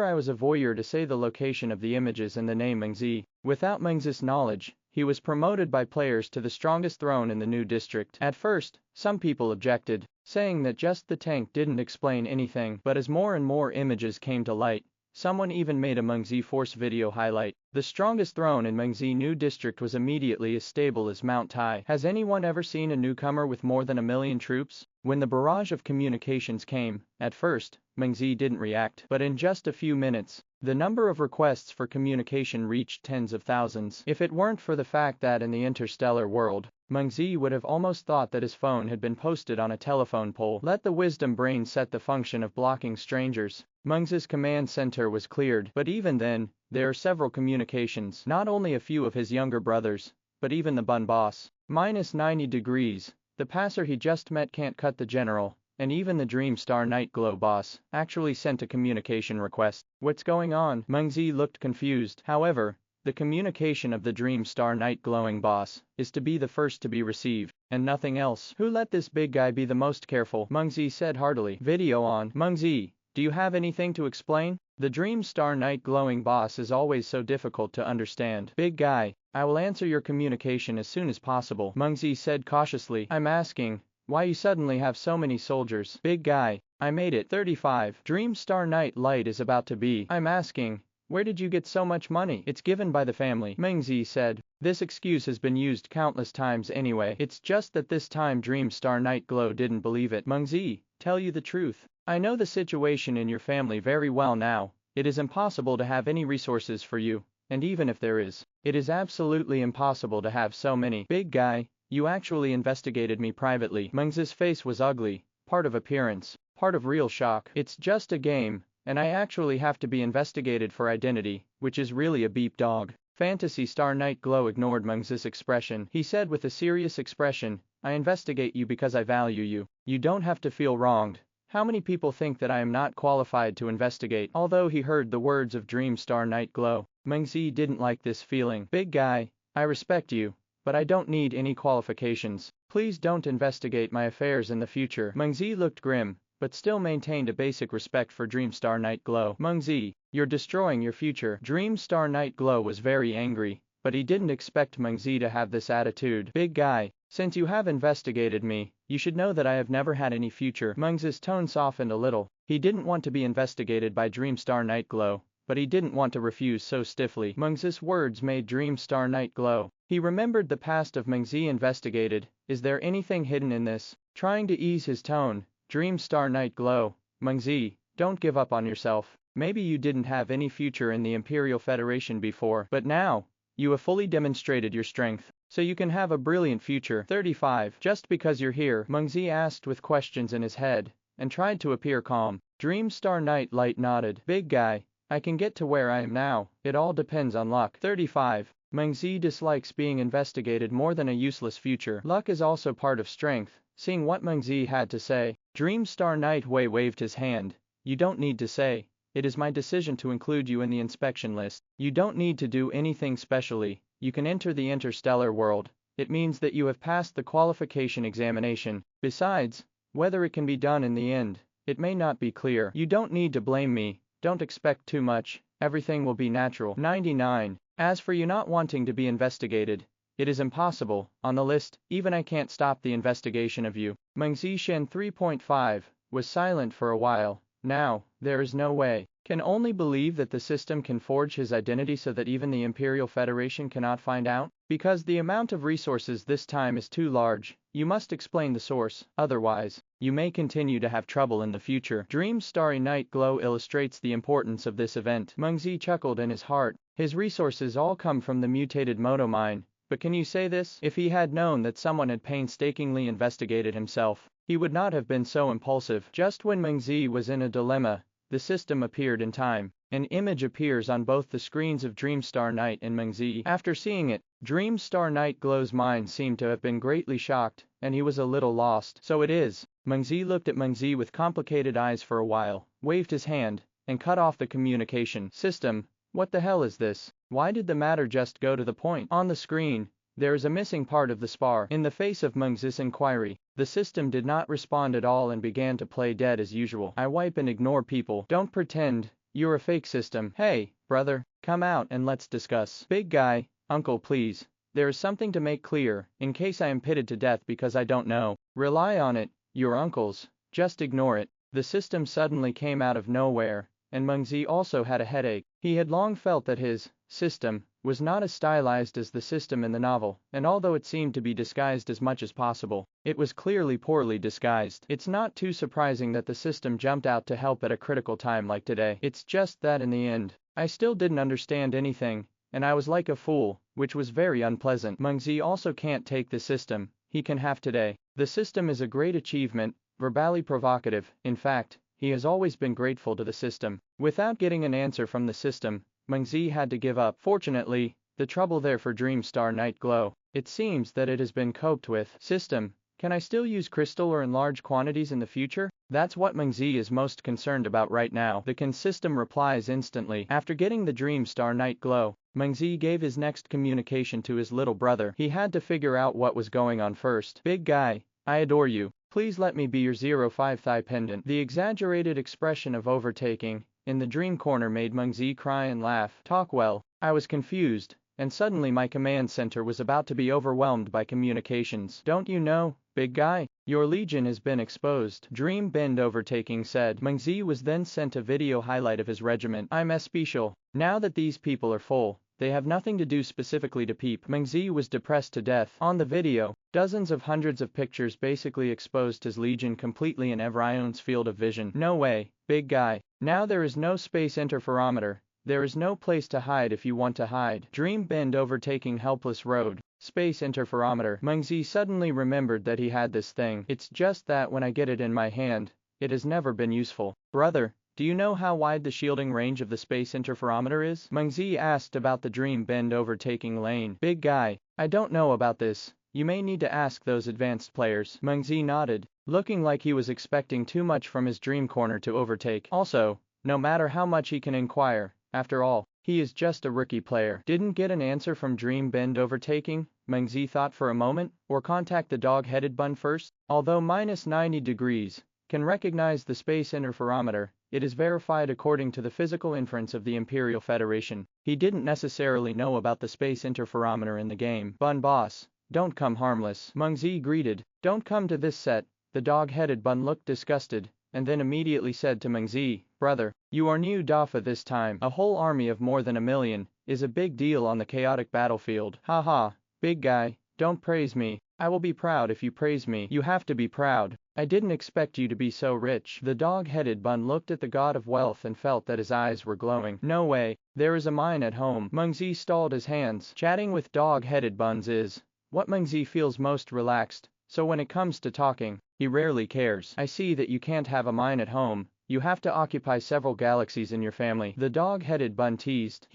I was a voyeur to say the location of the images and the name Meng Ze. Without Meng Ze's knowledge, he was promoted by players to the strongest throne in the new district. At first, some people objected, saying that just the tank didn't explain anything, but as more and more images came to light, someone even made a Meng Ze Force video highlight. The strongest throne in Meng Ze new district was immediately as stable as Mount Tai. Has anyone ever seen a newcomer with more than 1 million troops? When the barrage of communications came, at first, Meng Ze didn't react, but in just a few minutes, the number of requests for communication reached tens of thousands. If it weren't for the fact that in the interstellar world, Meng Ze would have almost thought that his phone had been posted on a telephone pole. Let the wisdom brain set the function of blocking strangers. Meng Ze's command center was cleared, but even then, there are several communications. Not only a few of his younger brothers, but even the Bun boss. Minus 90 degrees, the passer he just met can't cut the general, and even the Dream Star Night Glow boss actually sent a communication request. What's going on? Meng Ze looked confused. However, the communication of the Dream Star Night Glowing boss is to be the first to be received, and nothing else. Who let this big guy be the most careful? Meng Ze said heartily. Video on. Meng Ze, do you have anything to explain? The Dream Star Night Glowing boss is always so difficult to understand. Big guy, I will answer your communication as soon as possible. Meng Ze said cautiously. I'm asking, why you suddenly have so many soldiers? Big guy, I made it. 35. Dream Star Night Light is about to be. I'm asking, where did you get so much money? It's given by the family. Meng Ze said. This excuse has been used countless times anyway. It's just that this time Dream Star Night Glow didn't believe it. Meng Ze, tell you the truth. I know the situation in your family very well now. It is impossible to have any resources for you, and even if there is, it is absolutely impossible to have so many. Big guy, you actually investigated me privately. Meng Ze's face was ugly, part of appearance, part of real shock. It's just a game, and I actually have to be investigated for identity, which is really a beep dog. Fantasy Star Night Glow ignored Meng Ze's expression. He said with a serious expression, I investigate you because I value you. You don't have to feel wronged. How many people think that I am not qualified to investigate? Although he heard the words of Dream Star Night Glow, Meng Ze didn't like this feeling. Big guy, I respect you, but I don't need any qualifications. Please don't investigate my affairs in the future. Meng Ze looked grim, but still maintained a basic respect for Dream Star Night Glow. Meng Ze, you're destroying your future. Dream Star Night Glow was very angry, but he didn't expect Meng Ze to have this attitude. Big guy, since you have investigated me, you should know that I have never had any future. Meng Ze's tone softened a little. He didn't want to be investigated by Dream Star Night Glow, but he didn't want to refuse so stiffly. Meng Ze's words made Dream Star Night glow. He remembered the past of Meng Ze investigated. Is there anything hidden in this? Trying to ease his tone, Dream Star Night glow. Meng Ze, don't give up on yourself. Maybe you didn't have any future in the Imperial Federation before, but now, you have fully demonstrated your strength, so you can have a brilliant future. 35. Just because you're here? Meng Ze asked with questions in his head, and tried to appear calm. Dream Star Night Light nodded. Big guy, I can get to where I am now. It all depends on luck. 35. Meng Ze dislikes being investigated more than a useless future. Luck is also part of strength. Seeing what Meng Ze had to say, Dream Star Night waved his hand. You don't need to say. It is my decision to include you in the inspection list. You don't need to do anything specially. You can enter the interstellar world. It means that you have passed the qualification examination. Besides, whether it can be done in the end, it may not be clear. You don't need to blame me. Don't expect too much. Everything will be natural. 99. As for you not wanting to be investigated, it is impossible. On the list, even I can't stop the investigation of you. Meng Ze Shen 3.5 was silent for a while. Now, there is no way. Can only believe that the system can forge his identity so that even the Imperial Federation cannot find out? Because the amount of resources this time is too large, you must explain the source, otherwise, you may continue to have trouble in the future. Dream Starry Night Glow illustrates the importance of this event. Meng Ze chuckled in his heart. His resources all come from the mutated Moto mine. But can you say this? If he had known that someone had painstakingly investigated himself, he would not have been so impulsive. Just when Meng Ze was in a dilemma, the system appeared in time. An image appears on both the screens of Dream Star Night and Meng Ze. After seeing it, Dream Star Night Glow's mind seemed to have been greatly shocked, and he was a little lost. So it is. Meng Ze looked at Meng Ze with complicated eyes for a while, waved his hand, and cut off the communication. System, what the hell is this? Why did the matter just go to the point? On the screen, there is a missing part of the spar. In the face of Meng Ze's inquiry, the system did not respond at all and began to play dead as usual. I wipe and ignore people. Don't pretend you're a fake system. Hey, brother, come out and let's discuss. Big guy, uncle please. There is something to make clear, in case I am pitted to death because I don't know. Rely on it, your uncles. Just ignore it. The system suddenly came out of nowhere, and Meng Ze also had a headache. He had long felt that his system was not as stylized as the system in the novel, and although it seemed to be disguised as much as possible, it was clearly poorly disguised. It's not too surprising that the system jumped out to help at a critical time like today. It's just that in the end, I still didn't understand anything, and I was like a fool, which was very unpleasant. Meng Ze also can't take the system, he can have today. The system is a great achievement, verbally provocative. In fact, he has always been grateful to the system. Without getting an answer from the system, Meng Ze had to give up. Fortunately, the trouble there for Dream Star Night Glow. It seems that it has been coped with. System, can I still use crystal or in large quantities in the future? That's what Meng Ze is most concerned about right now. The system replies instantly. After getting the Dream Star Night Glow, Meng Ze gave his next communication to his little brother. He had to figure out what was going on first. Big guy, I adore you. Please let me be your 05 thigh pendant. The exaggerated expression of overtaking in the dream corner made Meng Ze cry and laugh. Talk well. I was confused, and suddenly my command center was about to be overwhelmed by communications. Don't you know, big guy? Your legion has been exposed. Dream Bend Overtaking said. Meng Ze was then sent a video highlight of his regiment. I'm special. Now that these people are full, they have nothing to do specifically to peep. Meng Ze was depressed to death. On the video, dozens of hundreds of pictures basically exposed his legion completely in Evrion's field of vision. No way, big guy. Now there is no space interferometer. There is no place to hide if you want to hide. Dream bend overtaking helpless road. Space interferometer. Meng Ze suddenly remembered that he had this thing. It's just that when I get it in my hand, it has never been useful. Brother, do you know how wide the shielding range of the space interferometer is? Meng Ze asked about the dream bend overtaking lane. Big guy, I don't know about this. You may need to ask those advanced players. Meng Ze nodded, looking like he was expecting too much from his dream corner to overtake. Also, no matter how much he can inquire, after all, he is just a rookie player. Didn't get an answer from dream bend overtaking? Meng Ze thought for a moment, or contact the dog-headed bun first? Although minus 90 degrees can recognize the space interferometer, it is verified according to the physical inference of the Imperial Federation. He didn't necessarily know about the space interferometer in the game. Bun boss, don't come harmless. Meng Ze greeted. Don't come to this set. The dog-headed bun looked disgusted, and then immediately said to Meng Ze, brother, you are new Dafa this time. A whole army of more than 1 million is a big deal on the chaotic battlefield. Haha, big guy, don't praise me. I will be proud if you praise me. You have to be proud. I didn't expect you to be so rich. The dog-headed bun looked at the god of wealth and felt that his eyes were glowing. No way, there is a mine at home. Meng Ze stalled his hands. Chatting with dog-headed buns is what Meng Ze feels most relaxed, so when it comes to talking, he rarely cares. I see that you can't have a mine at home. You have to occupy several galaxies in your family. The dog-headed bun teased.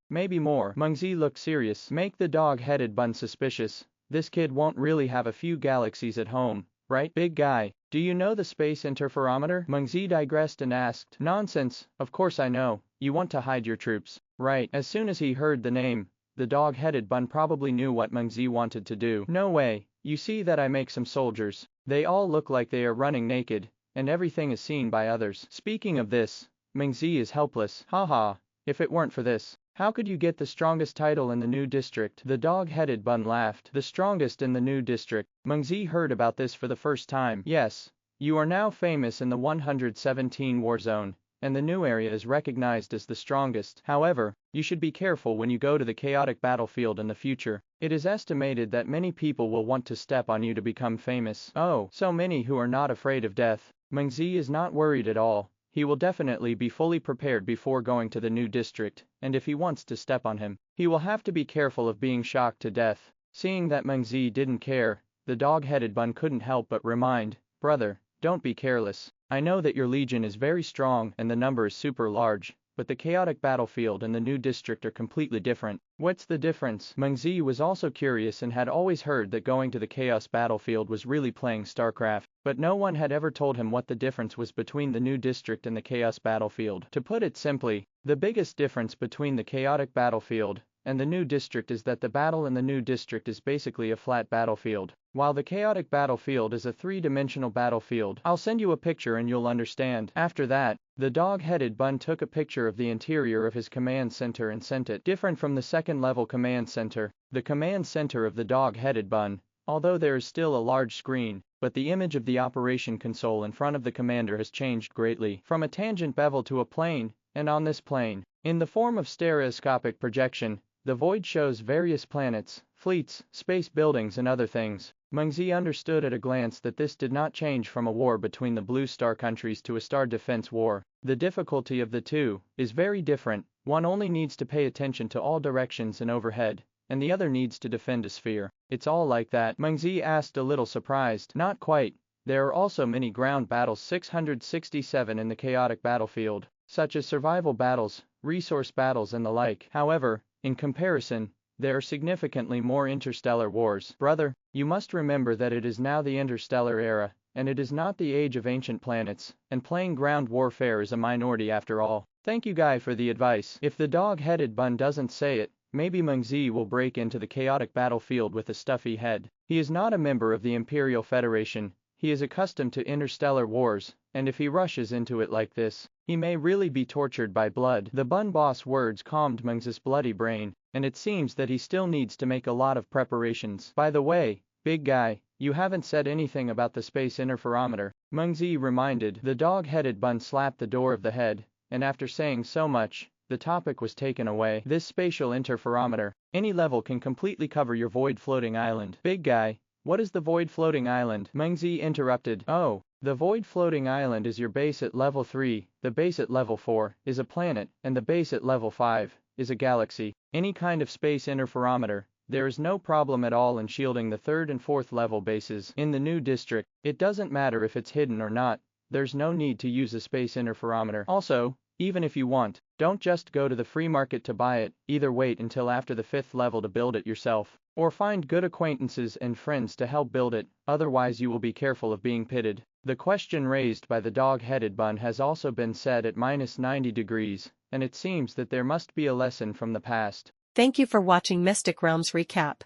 Maybe more. Meng Ze looked serious. Make the dog-headed bun suspicious. This kid won't really have a few galaxies at home, right? Big guy, do you know the space interferometer? Meng Ze digressed and asked. Nonsense, of course I know. You want to hide your troops, right? As soon as he heard the name, the dog-headed bun probably knew what Meng Ze wanted to do. No way. You see that I make some soldiers. They all look like they are running naked, and everything is seen by others. Speaking of this, Meng Ze is helpless. Haha, if it weren't for this, how could you get the strongest title in the new district? The dog-headed bun laughed. The strongest in the new district. Meng Ze heard about this for the first time. Yes, you are now famous in the 117 war zone, and the new area is recognized as the strongest. However, you should be careful when you go to the chaotic battlefield in the future. It is estimated that many people will want to step on you to become famous. Oh, so many who are not afraid of death. Meng Ze is not worried at all. He will definitely be fully prepared before going to the new district, and if he wants to step on him, he will have to be careful of being shocked to death. Seeing that Meng Ze didn't care, the dog-headed bun couldn't help but remind, brother, don't be careless. I know that your legion is very strong and the number is super large, but the chaotic battlefield and the new district are completely different. What's the difference? Meng Ze was also curious and had always heard that going to the chaos battlefield was really playing StarCraft, but no one had ever told him what the difference was between the new district and the chaos battlefield. To put it simply, the biggest difference between the chaotic battlefield and the new district is that the battle in the new district is basically a flat battlefield, while the chaotic battlefield is a three-dimensional battlefield. I'll send you a picture and you'll understand. After that, the dog-headed bun took a picture of the interior of his command center and sent it. Different from the second-level command center, the command center of the dog-headed bun, although there is still a large screen, but the image of the operation console in front of the commander has changed greatly, from a tangent bevel to a plane, and on this plane, in the form of stereoscopic projection, the void shows various planets, fleets, space buildings and other things. Meng Ze understood at a glance that this did not change from a war between the Blue Star countries to a star defense war. The difficulty of the two is very different. One only needs to pay attention to all directions and overhead, and the other needs to defend a sphere. It's all like that? Meng Ze asked, a little surprised. Not quite. There are also many ground battles 667 in the chaotic battlefield, such as survival battles, resource battles and the like. However, in comparison, there are significantly more interstellar wars. Brother, you must remember that it is now the interstellar era, and it is not the age of ancient planets, and playing ground warfare is a minority after all. Thank you guy for the advice. If the dog-headed bun doesn't say it, maybe Meng Ze will break into the chaotic battlefield with a stuffy head. He is not a member of the Imperial Federation. He is accustomed to interstellar wars, and if he rushes into it like this, he may really be tortured by blood. The bun boss words calmed Meng Ze's bloody brain, and it seems that he still needs to make a lot of preparations. By the way, big guy, you haven't said anything about the space interferometer. Meng Ze reminded. The dog-headed bun slapped the door of the head, and after saying so much, the topic was taken away. This spatial interferometer, any level can completely cover your void floating island. Big guy, what is the void floating island? Meng Ze interrupted. Oh, The void floating island is your base at level 3, the base at level 4 is a planet, and the base at level 5 is a galaxy. Any kind of space interferometer, there is no problem at all in shielding the 3rd and 4th level bases in the new district. It doesn't matter if it's hidden or not, there's no need to use a space interferometer. Also, even if you want, don't just go to the free market to buy it, either wait until after the 5th level to build it yourself, or find good acquaintances and friends to help build it, otherwise you will be careful of being pitted. The question raised by the dog-headed bun has also been set at -90 degrees, and it seems that there must be a lesson from the past.
Thank you for watching Mystic Realms Recap.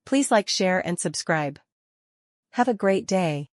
Please like, share and subscribe. Have a great day.